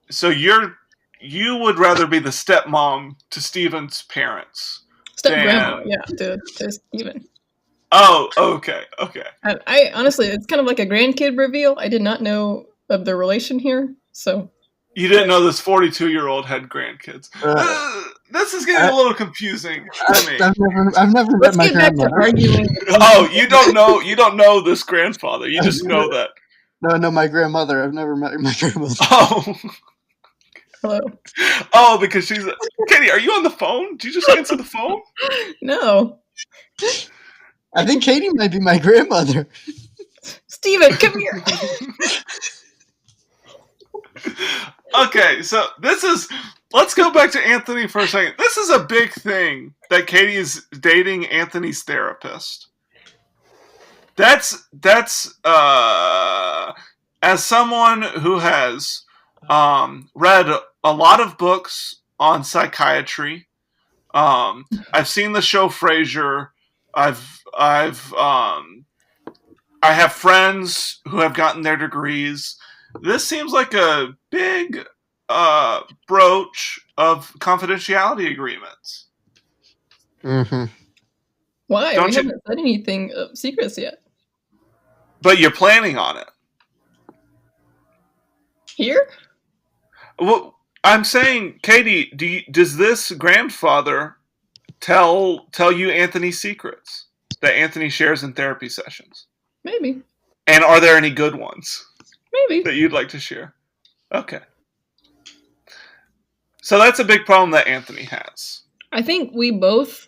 would rather be the stepmom to Steven's parents. Step-grandma, yeah, to Steven. Oh, okay. I honestly, it's kind of like a grandkid reveal. I did not know of the relation here, so. You didn't know this 42-year-old had grandkids. This is getting a little confusing to me. I've never met my grandmother. Let's get back to arguing. Oh, you don't know this grandfather. You just know that. No, my grandmother. I've never met my grandmother. Oh. Hello. Oh, because she's... Katie, are you on the phone? Did you just answer the phone? No. I think Katie might be my grandmother. Steven, come here. Okay, so let's go back to Anthony for a second. This is a big thing that Katie is dating Anthony's therapist. That's as someone who has read a lot of books on psychiatry. I've seen the show Frasier. I have friends who have gotten their degrees. This seems like a big broach of confidentiality agreements. Mm-hmm. Why? We haven't said anything of secrets yet. But you're planning on it. Here? Well, I'm saying, Katie, does this grandfather tell you Anthony's secrets that Anthony shares in therapy sessions? Maybe. And are there any good ones? Maybe. That you'd like to share? Okay. So that's a big problem that Anthony has. I think we both,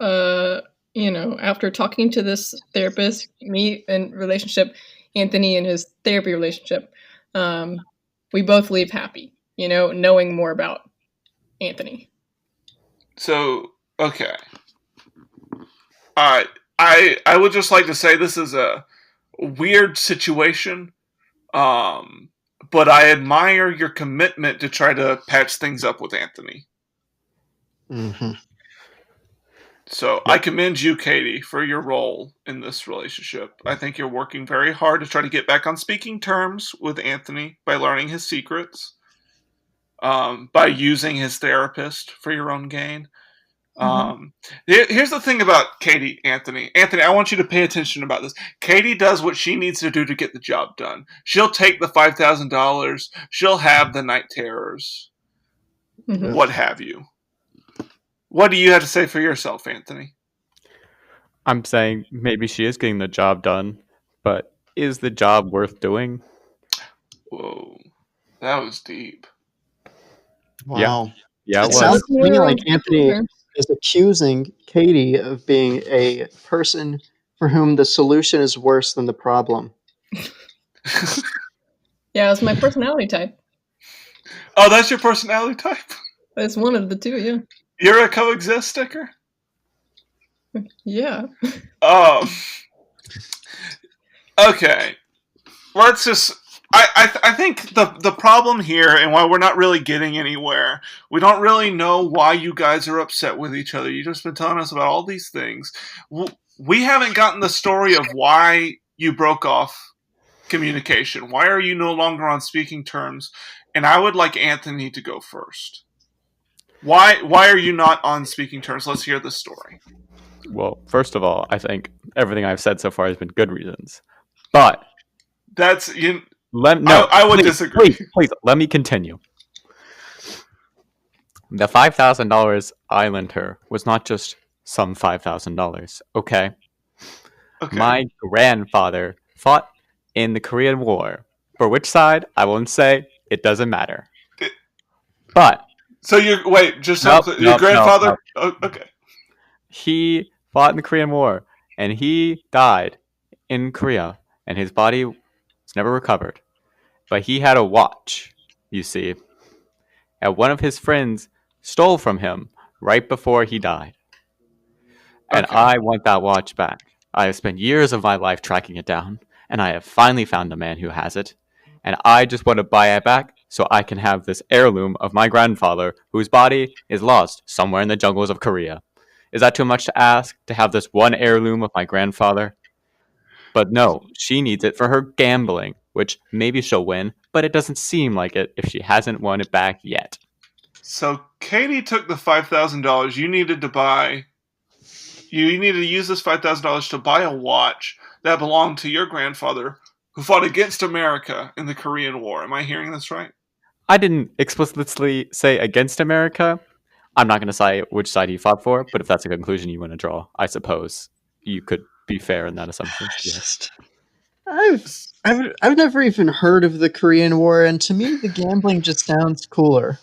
after talking to this therapist, me in relationship, Anthony in his therapy relationship, we both leave happy, knowing more about Anthony. So, okay. I would just like to say this is a weird situation, but I admire your commitment to try to patch things up with Anthony. Mm-hmm. So I commend you, Katie, for your role in this relationship. I think you're working very hard to try to get back on speaking terms with Anthony by learning his secrets, by using his therapist for your own gain. Here's the thing about Katie, Anthony. Anthony, I want you to pay attention about this. Katie does what she needs to do to get the job done. She'll take the $5,000. She'll have the night terrors. Mm-hmm. What have you. What do you have to say for yourself, Anthony? I'm saying maybe she is getting the job done, but is the job worth doing? Whoa. That was deep. Wow. Yeah, it sounds to me like Anthony is accusing Katie of being a person for whom the solution is worse than the problem. Yeah, it's my personality type. Oh, that's your personality type? It's one of the two, yeah. You're a coexist sticker? Yeah. Okay. Let's just... I think the problem here, and why we're not really getting anywhere, we don't really know why you guys are upset with each other. You've just been telling us about all these things. We haven't gotten the story of why you broke off communication. Why are you no longer on speaking terms? And I would like Anthony to go first. Why are you not on speaking terms? Let's hear the story. Well, first of all, I think everything I've said so far has been good reasons. But that's... I would disagree. Please, let me continue. The $5,000 I lent her was not just some $5,000, okay? Okay. My grandfather fought in the Korean War. For which side, I won't say. It doesn't matter. But So your grandfather? Nope. Oh, okay. He fought in the Korean War, and he died in Korea, and his body was never recovered. But he had a watch, you see, and one of his friends stole from him right before he died. And Okay. I want that watch back. I have spent years of my life tracking it down, and I have finally found a man who has it. And I just want to buy it back so I can have this heirloom of my grandfather, whose body is lost somewhere in the jungles of Korea. Is that too much to ask, to have this one heirloom of my grandfather? But no, she needs it for her gambling, which maybe she'll win, but it doesn't seem like it if she hasn't won it back yet. So Katie took the $5,000 you needed to buy. You needed to use this $5,000 to buy a watch that belonged to your grandfather, who fought against America in the Korean War. Am I hearing this right? I didn't explicitly say against America. I'm not going to say which side he fought for, but if that's a conclusion you want to draw, I suppose you could be fair in that assumption. Just, I've never even heard of the Korean War, and to me, the gambling just sounds cooler.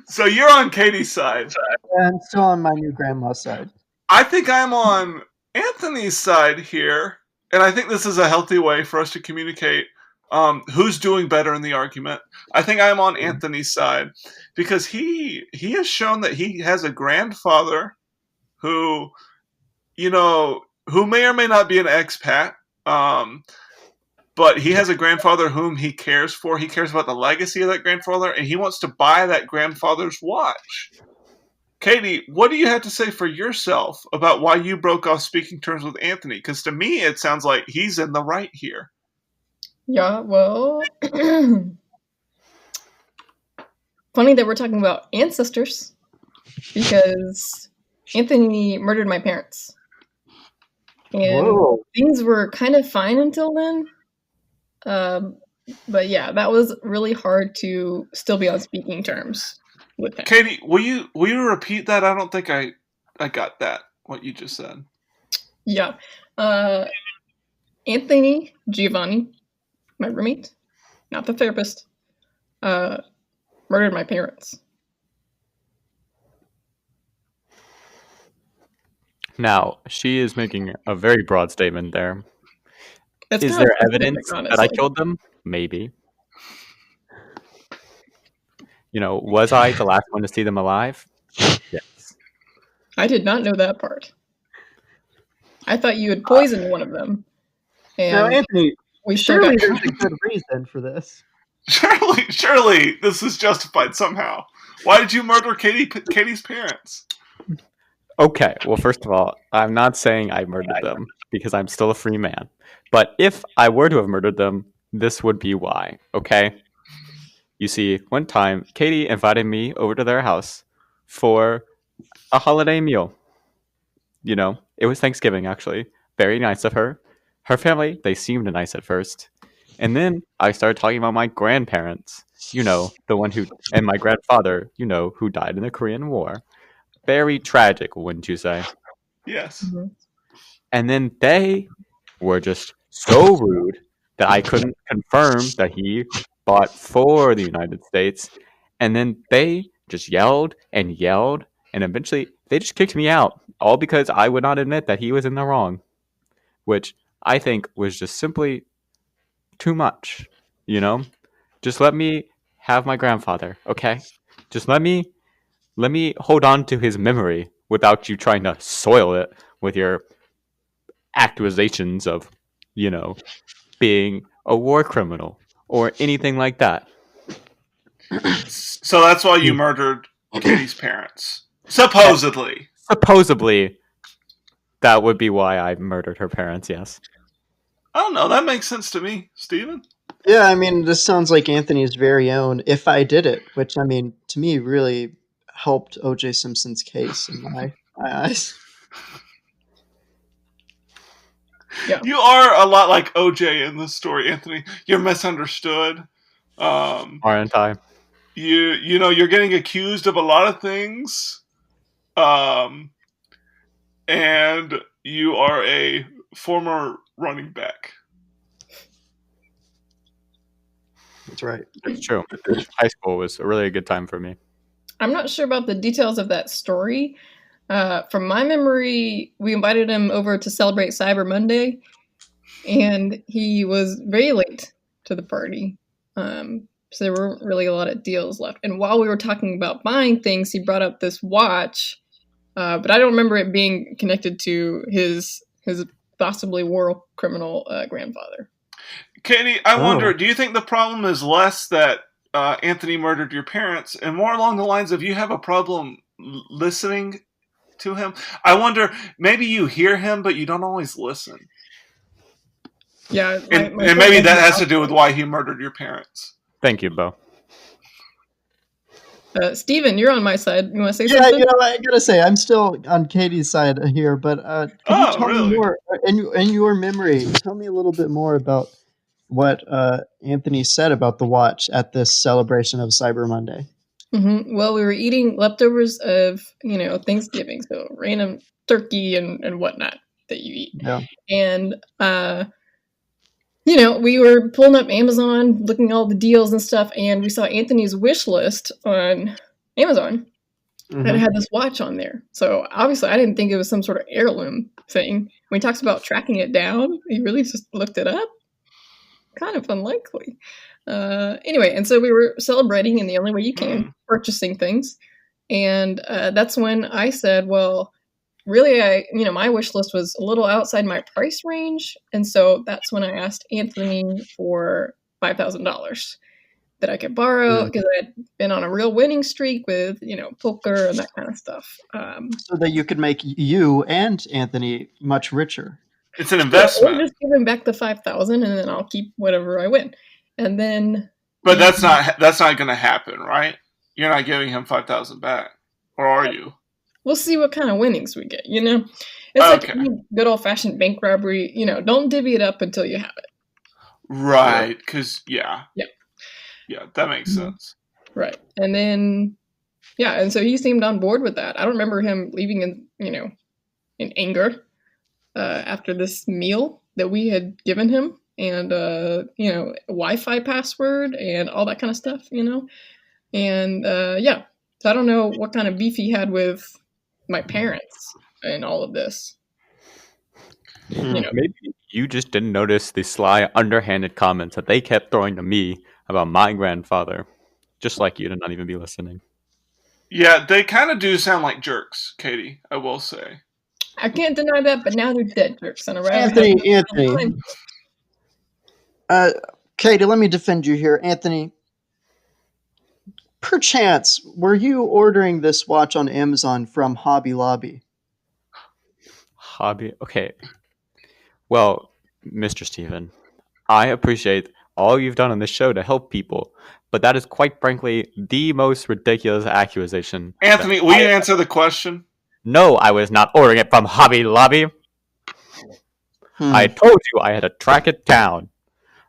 So you're on Katie's side. Yeah, I'm still on my new grandma's side. I think I'm on Anthony's side here, and I think this is a healthy way for us to communicate who's doing better in the argument. I think I'm on Anthony's side because he has shown that he has a grandfather who, who may or may not be an expat, but he has a grandfather whom he cares for. He cares about the legacy of that grandfather, and he wants to buy that grandfather's watch. Katie, what do you have to say for yourself about why you broke off speaking terms with Anthony? Because to me, it sounds like he's in the right here. Yeah, well, funny that we're talking about ancestors, because Anthony murdered my parents. And Whoa. things were kind of fine until then. But yeah, that was really hard to still be on speaking terms with him. Katie, will you repeat that? I don't think I got that, what you just said. Yeah. Anthony Giovanni, my roommate, not the therapist, murdered my parents. Now, she is making a very broad statement there. It's Is kind of there specific, evidence that I honestly. killed them? Maybe. Was I the last one to see them alive? Yes. I did not know that part. I thought you had poisoned one of them. Now, And Anthony, we still surely got there's a good reason for this. Surely this is justified somehow. Why did you murder Katie's parents? Okay, well, first of all, I'm not saying I murdered them because I'm still a free man. But if I were to have murdered them, this would be why, okay? You see, one time, Katie invited me over to their house for a holiday meal. It was Thanksgiving, actually. Very nice of her. Her family, they seemed nice at first. And then I started talking about my grandparents. The one and my grandfather, who died in the Korean War. Very tragic, wouldn't you say? Yes. Mhm. And then they were just so rude that I couldn't confirm that he fought for the United States. And then they just yelled, and eventually they just kicked me out, all because I would not admit that he was in the wrong, which I think was just simply too much, Just let me have my grandfather, okay? Just let me hold on to his memory without you trying to soil it with your accusations of, being a war criminal or anything like that. So that's why you murdered Katie's parents. Supposedly. Supposedly, that would be why I murdered her parents, yes. I don't know. That makes sense to me, Steven. Yeah, I mean, this sounds like Anthony's very own "If I Did It," which, I mean, to me really helped O.J. Simpson's case in my eyes. Yeah. You are a lot like OJ in this story, Anthony. You're misunderstood. Aren't I? you're getting accused of a lot of things, and you are a former running back. That's right. It's true. High school was a really good time for me. I'm not sure about the details of that story. From my memory, we invited him over to celebrate Cyber Monday, and he was very late to the party. So there weren't really a lot of deals left. And while we were talking about buying things, he brought up this watch, but I don't remember it being connected to his possibly war criminal grandfather. Katie, I wonder, do you think the problem is less that Anthony murdered your parents, and more along the lines of you have a problem listening to him? I wonder, maybe you hear him, but you don't always listen. Yeah, and maybe that has to do with why he murdered your parents. Thank you, Bo. Steven, you're on my side. You want to say something? Yeah, I gotta say, I'm still on Katie's side here, but can you tell me more, in your memory, tell me a little bit more about what Anthony said about the watch at this celebration of Cyber Monday. Mm-hmm. Well, we were eating leftovers of, Thanksgiving, so random turkey and whatnot that you eat. Yeah. And, we were pulling up Amazon, looking at all the deals and stuff, and we saw Anthony's wish list on Amazon. And it had this watch on there. So obviously I didn't think it was some sort of heirloom thing. When he talks about tracking it down, he really just looked it up. Kind of unlikely. Anyway, and so we were celebrating in the only way you can, purchasing things. And that's when I said, well, really, my wish list was a little outside my price range. And so that's when I asked Anthony for $5,000 that I could borrow because I had been on a real winning streak with, poker and that kind of stuff. So that you could make you and Anthony much richer. It's an investment. Or just give him back the $5,000 and then I'll keep whatever I win. And then, but that's not going to happen, right? You're not giving him $5,000 back, or are you? We'll see what kind of winnings we get. It's like any good old fashioned bank robbery. Don't divvy it up until you have it. Right? Because yeah, that makes sense. Right, and then and so he seemed on board with that. I don't remember him leaving in anger after this meal that we had given him. And, Wi-Fi password and all that kind of stuff, And, so I don't know what kind of beef he had with my parents and all of this. Maybe you just didn't notice the sly, underhanded comments that they kept throwing to me about my grandfather. Just like you to not even be listening. Yeah, they kind of do sound like jerks, Katie, I will say. I can't deny that, but now they're dead jerks. And Anthony. Katie, let me defend you here. Anthony, perchance, were you ordering this watch on Amazon from Hobby Lobby? Okay. Well, Mr. Steven, I appreciate all you've done on this show to help people, but that is quite frankly the most ridiculous accusation. Anthony, will you answer the question? No, I was not ordering it from Hobby Lobby. I told you I had to track it down,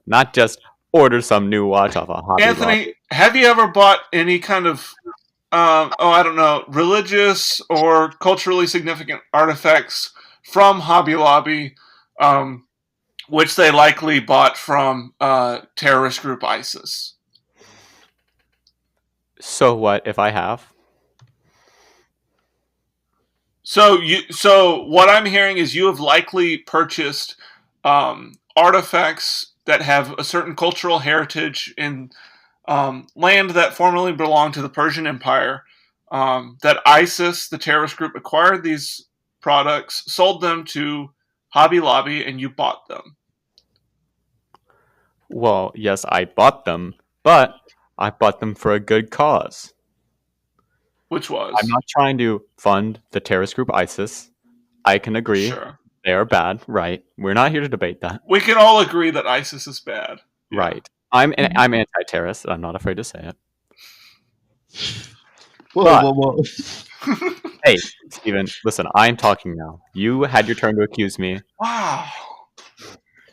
not just order some new watch off a Hobby Lobby. Anthony, have you ever bought any kind of, I don't know, religious or culturally significant artifacts from Hobby Lobby, which they likely bought from terrorist group ISIS? So what if I have? So what I'm hearing is you have likely purchased artifacts that have a certain cultural heritage in land that formerly belonged to the Persian Empire. That ISIS, the terrorist group, acquired these products, sold them to Hobby Lobby, and you bought them. Well, yes, I bought them, but I bought them for a good cause. Which was? I'm not trying to fund the terrorist group ISIS. I can agree. Sure. They are bad, right? We're not here to debate that. We can all agree that ISIS is bad. Yeah. Right. I'm anti-terrorist. I'm not afraid to say it. Whoa. Hey, Steven, listen, I'm talking now. You had your turn to accuse me. Wow.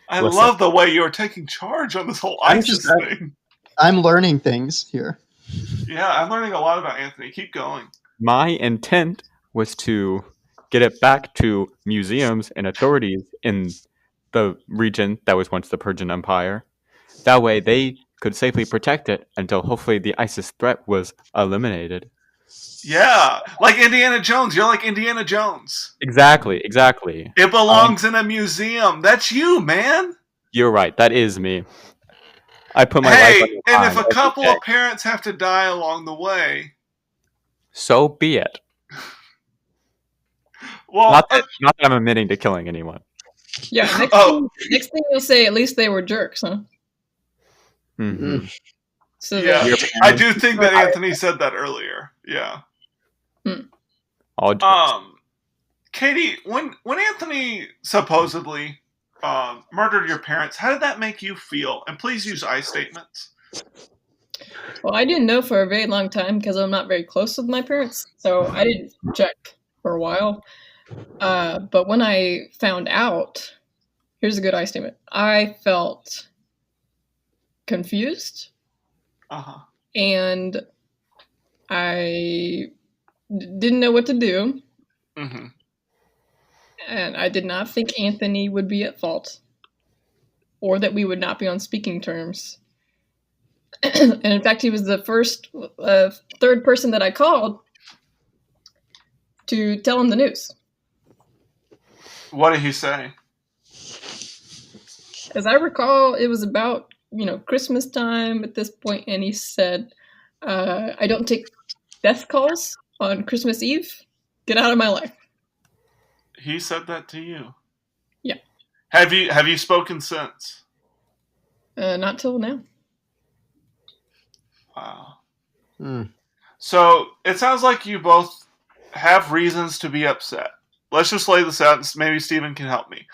I love the way you're taking charge on this whole ISIS thing. I'm learning things here. Yeah, I'm learning a lot about Anthony. Keep going. My intent was to get it back to museums and authorities in the region that was once the Persian Empire. That way they could safely protect it until hopefully the ISIS threat was eliminated. Yeah, like Indiana Jones. You're like Indiana Jones. Exactly. It belongs in a museum. That's you, man. You're right. That is me. I put my life Hey, on the and line if a every couple day. of parents have to die along the way, So be it. well, Not that I'm admitting to killing anyone. Yeah, next thing you'll say, at least they were jerks, huh? Mm-hmm. So yeah, that, I do think that Anthony said that earlier. Yeah. All jokes. Katie, when Anthony supposedly murdered your parents, how did that make you feel? And please use I statements. well, I didn't know for a very long time because I'm not very close with my parents, so I didn't check for a while. But when I found out, here's a good I statement. I felt confused, and I didn't know what to do. Mm-hmm. And I did not think Anthony would be at fault, or that we would not be on speaking terms. And in fact, he was the third person that I called to tell him the news. What did he say? As I recall, it was about Christmas time at this point, and he said, "I don't take death calls on Christmas Eve. Get out of my life." He said that to you? Yeah. Have you spoken since? Not till now. Wow. Hmm. So it sounds like you both have reasons to be upset. Let's just lay this out, and maybe Steven can help me.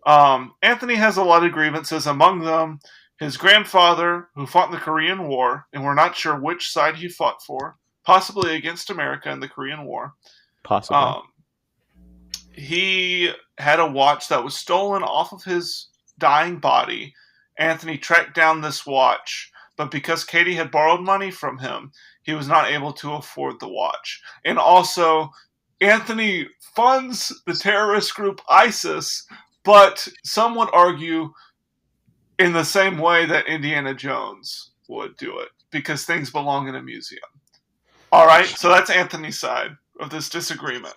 Anthony has a lot of grievances, among them his grandfather, who fought in the Korean War, and we're not sure which side he fought for, possibly against America in the Korean War. Possibly. He had a watch that was stolen off of his dying body. Anthony tracked down this watch, but because Katie had borrowed money from him, he was not able to afford the watch. And also, Anthony funds the terrorist group ISIS, but some would argue in the same way that Indiana Jones would do it, because things belong in a museum. All right, so that's Anthony's side of this disagreement.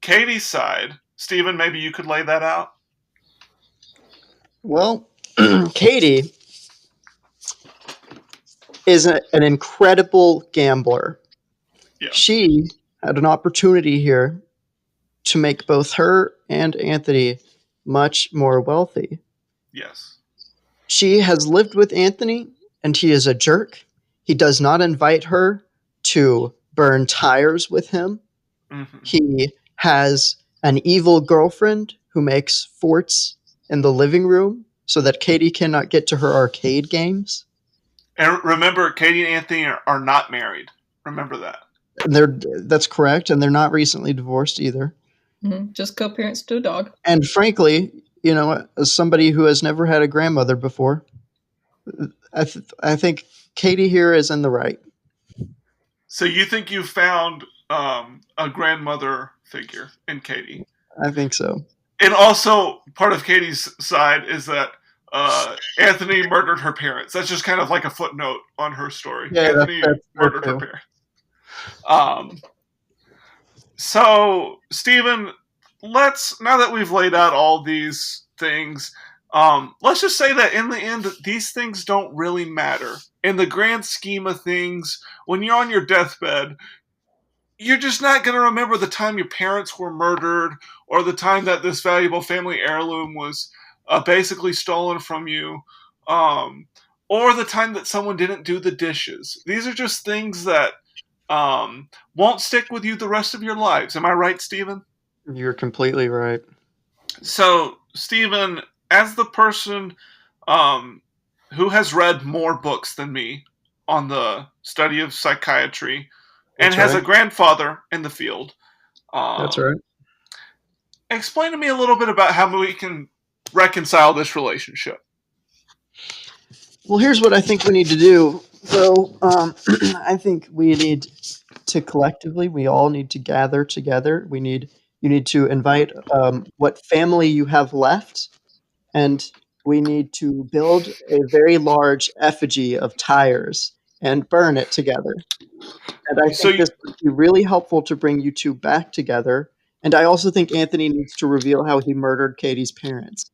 Katie's side, Steven, maybe you could lay that out? Well, Katie is an incredible gambler. Yeah. She had an opportunity here to make both her and Anthony much more wealthy. Yes. She has lived with Anthony, and he is a jerk. He does not invite her to burn tires with him. Mm-hmm. He has an evil girlfriend who makes forts in the living room so that Katie cannot get to her arcade games. And remember, Katie and Anthony are not married. Remember that. That's correct, and they're not recently divorced either. Mm-hmm. Just co-parents to a dog. And frankly, as somebody who has never had a grandmother before, I think Katie here is in the right. So you think you found a grandmother figure in Katie? I think so. And also, part of Katie's side is that Anthony murdered her parents. That's just kind of like a footnote on her story. Yeah, Anthony that's murdered her parents. So, Steven, now that we've laid out all these things, let's just say that in the end, these things don't really matter. In the grand scheme of things, when you're on your deathbed, you're just not going to remember the time your parents were murdered or the time that this valuable family heirloom was basically stolen from you, or the time that someone didn't do the dishes. These are just things that won't stick with you the rest of your lives. Am I right, Steven? You're completely right. So, Steven, as the person who has read more books than me on the study of psychiatry and has a grandfather in the field. That's right. Explain to me a little bit about how we can reconcile this relationship. Well, here's what I think we need to do. So I think we need to collectively, we all need to gather together. You need to invite what family you have left, and we need to build a very large effigy of tires and burn it together. And I So think this would be really helpful to bring you two back together. And I also think Anthony needs to reveal how he murdered Katie's parents.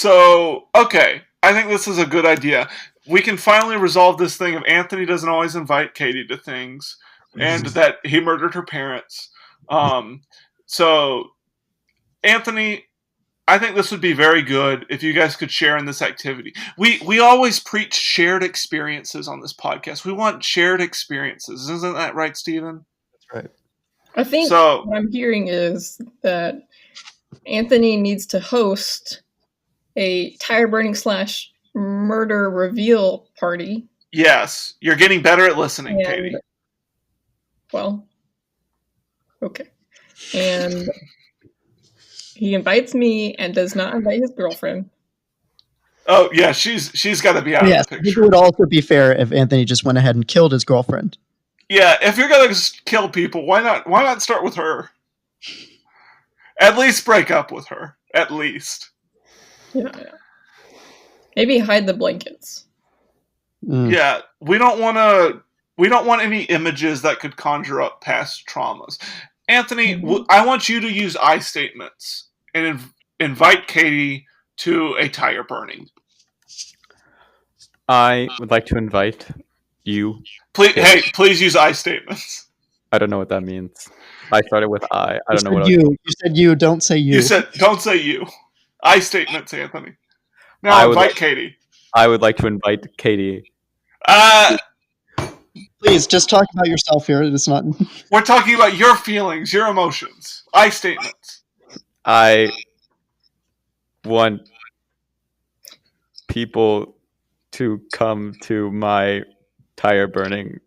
okay, I think this is a good idea. We can finally resolve this thing of Anthony doesn't always invite Katie to things, and that he murdered her parents. So, Anthony, I think this would be very good if you guys could share in this activity. We always preach shared experiences on this podcast. We want shared experiences. Isn't that right, Stevan? That's right. I think what I'm hearing is that Anthony needs to host a tire burning / murder reveal party. Yes, you're getting better at listening, Katie. Well, okay. And he invites me and does not invite his girlfriend. Oh yeah, she's got to be out of the picture. I think it would also be fair if Anthony just went ahead and killed his girlfriend. Yeah, if you're gonna kill people, why not start with her? At least break up with her. At least. Yeah. Maybe hide the blankets. Yeah, we don't want any images that could conjure up past traumas. Anthony, I want you to use I statements and invite Katie to a tire burning. I would like to invite you. Please use I statements. I don't know what that means. I started with I. I don't know what. You said you. Don't say you. You said don't say you. I statements, Anthony. Now invite Katie. I would like to invite Katie. Please, just talk about yourself here. It's not. We're talking about your feelings, your emotions. I statements. I want people to come to my tire burning.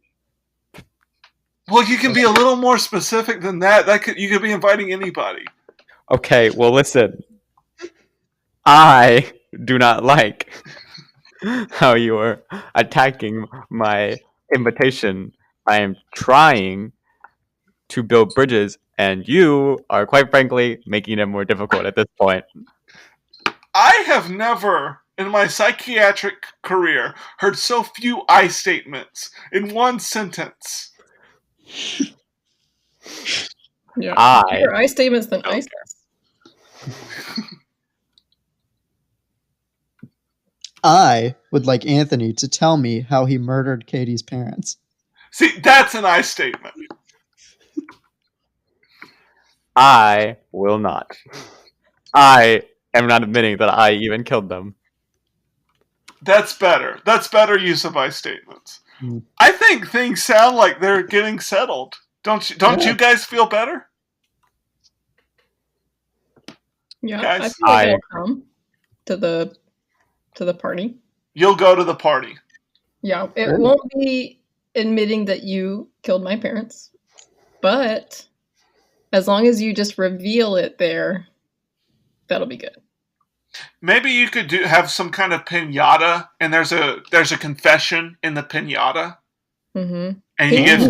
Well, you can be a little more specific than that. You could be inviting anybody. Okay, well listen. I do not like how you are attacking my invitation. I am trying to build bridges, and you are quite frankly making it more difficult at this point. I have never, in my psychiatric career, heard so few I statements in one sentence. Yeah, better I statements than I statements. I would like Anthony to tell me how he murdered Katie's parents. See, that's an I statement. I will not. I am not admitting that I even killed them. That's better. That's better use of I statements. I think things sound like they're getting settled. Don't you guys feel better? Yeah, guys? I feel like I'll come to the party. You'll go to the party. Yeah, it won't be admitting that you killed my parents, but as long as you just reveal it there, that'll be good. Maybe you could have some kind of piñata, and there's a confession in the piñata. Mm-hmm. And you give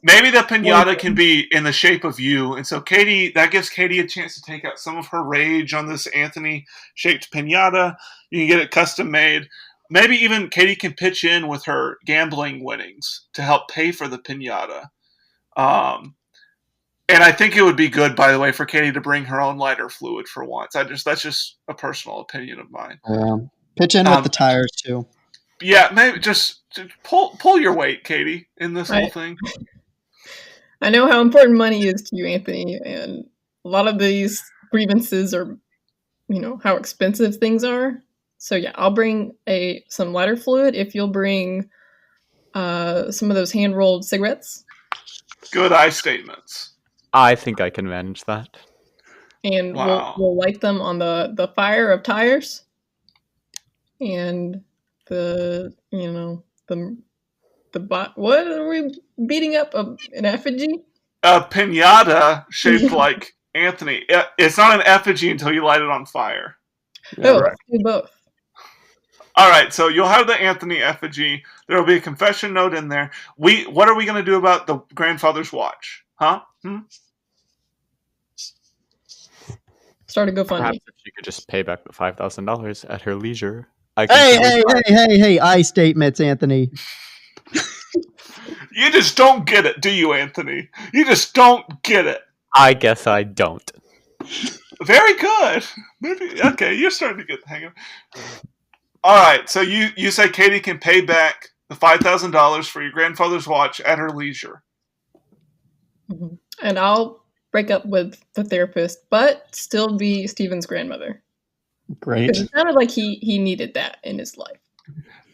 maybe the piñata can be in the shape of you, and so that gives Katie a chance to take out some of her rage on this Anthony-shaped piñata. You can get it custom made. Maybe even Katie can pitch in with her gambling winnings to help pay for the piñata. And I think it would be good, by the way, for Katie to bring her own lighter fluid for once. That's just a personal opinion of mine. Pitch in with the tires too. Yeah, maybe just pull your weight, Katie, in this whole thing. I know how important money is to you, Anthony, and a lot of these grievances are, how expensive things are. So yeah, I'll bring some lighter fluid if you'll bring some of those hand-rolled cigarettes. Good I statements. I think I can manage that. And we'll light them on the fire of tires. And what are we beating up? An effigy? A piñata shaped like Anthony. It's not an effigy until you light it on fire. Yeah, right. Do both. All right, so you'll have the Anthony effigy. There will be a confession note in there. What are we going to do about the grandfather's watch? Huh? Start a GoFundMe. Perhaps if she could just pay back the $5,000 at her leisure. Hey, I statements, Anthony. You just don't get it, do you, Anthony? You just don't get it. I guess I don't. Very good. Maybe okay. You're starting to get the hang of it. All right. So you say Katie can pay back the $5,000 for your grandfather's watch at her leisure, and I'll break up with the therapist, but still be Steven's grandmother. Great. It sounded like he needed that in his life.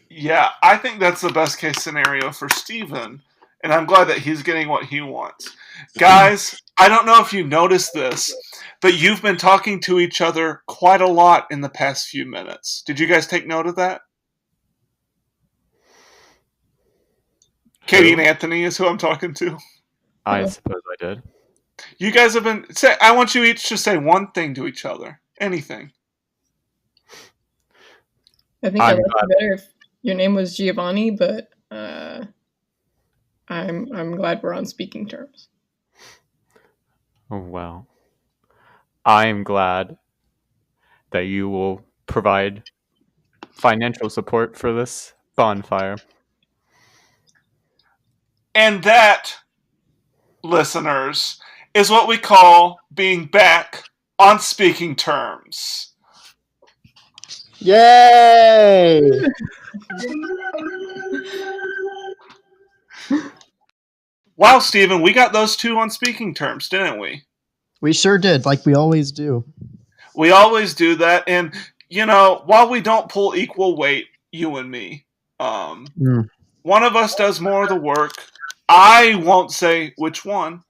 Yeah, I think that's the best case scenario for Steven, and I'm glad that he's getting what he wants. Guys, I don't know if you noticed this, but you've been talking to each other quite a lot in the past few minutes. Did you guys take note of that? Katie and Anthony is who I'm talking to. I suppose I did. You guys have been... I want you each to say one thing to each other. Anything. I think I'd like it better if your name was Giovanni, but I'm glad we're on speaking terms. Oh, well. I'm glad that you will provide financial support for this bonfire. And that, listeners, is what we call being back on speaking terms. Yay! Wow, Steven, we got those two on speaking terms, didn't we? We sure did, like we always do. We always do that, and, you know, while we don't pull equal weight, you and me, one of us does more of the work. I won't say which one,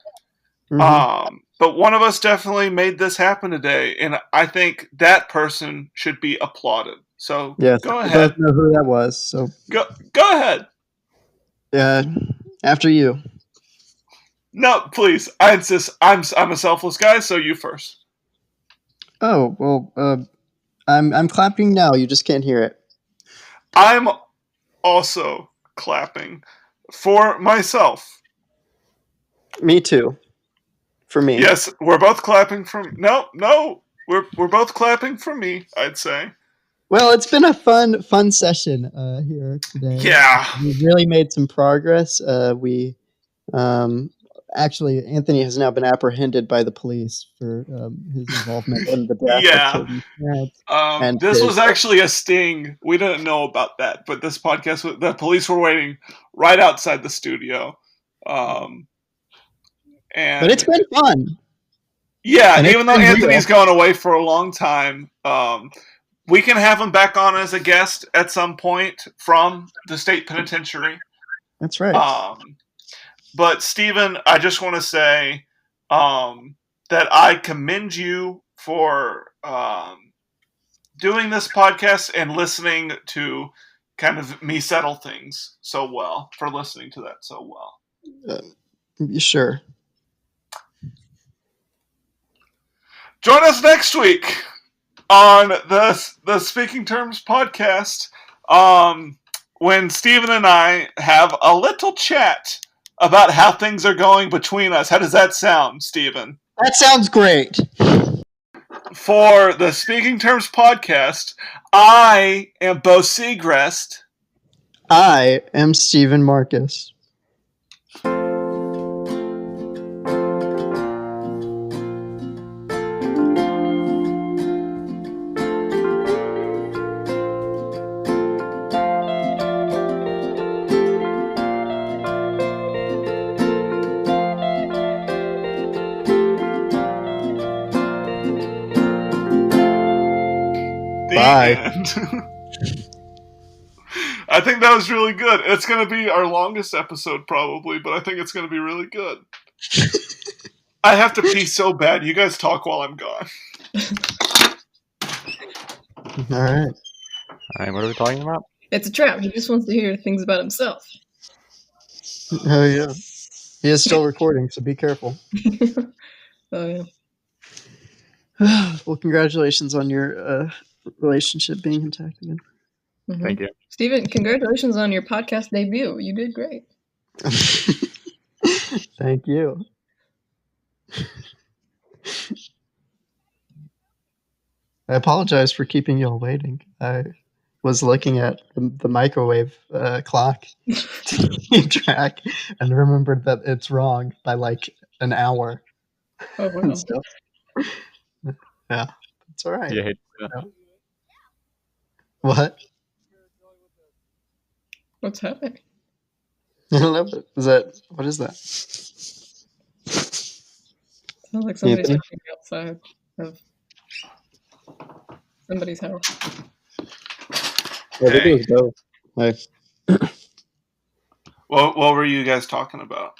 but one of us definitely made this happen today, and I think that person should be applauded. So yes, go ahead. I don't know who that was. So go ahead. After you. No, please. I insist. I'm a selfless guy, so you first. Oh well, I'm clapping now. You just can't hear it. I'm also clapping for myself. Me too. For me. Yes, we're both clapping for. No, we're both clapping for me. I'd say. Well, it's been a fun session here today. Yeah, we really made some progress. Actually, Anthony has now been apprehended by the police for his involvement in the death of children's parents. This was actually a sting. We didn't know about that, but this podcast, the police were waiting right outside the studio. But it's been fun. Yeah, and even though Anthony's gone away for a long time, we can have him back on as a guest at some point from the state penitentiary. That's right. But Steven, I just want to say that I commend you for doing this podcast and listening to kind of me settle things so well, for listening to that so well. Sure. Join us next week on the Speaking Terms podcast when Steven and I have a little chat about how things are going between us. How does that sound, Steven? That sounds great. For the Speaking Terms podcast, I am Bo Segrest. I am Steven Marcus. Bye. I think that was really good. It's going to be our longest episode probably, but I think it's going to be really good. I have to pee so bad. You guys talk while I'm gone. All right. What are we talking about? It's a trap. He just wants to hear things about himself. Oh, yeah. He is still recording, so be careful. Oh, yeah. Well, congratulations on your relationship being intact again. Thank you. Steven, congratulations on your podcast debut. You did great. Thank you. I apologize for keeping you all waiting. I was looking at the microwave clock to keep track and remembered that it's wrong by like an hour. Oh, wow. So, yeah, it's all right. You hate that. Yeah. What? What's happening? I love it. What is that? Sounds like somebody's Anthony? talking outside of somebody's house. I think it was both. What were you guys talking about?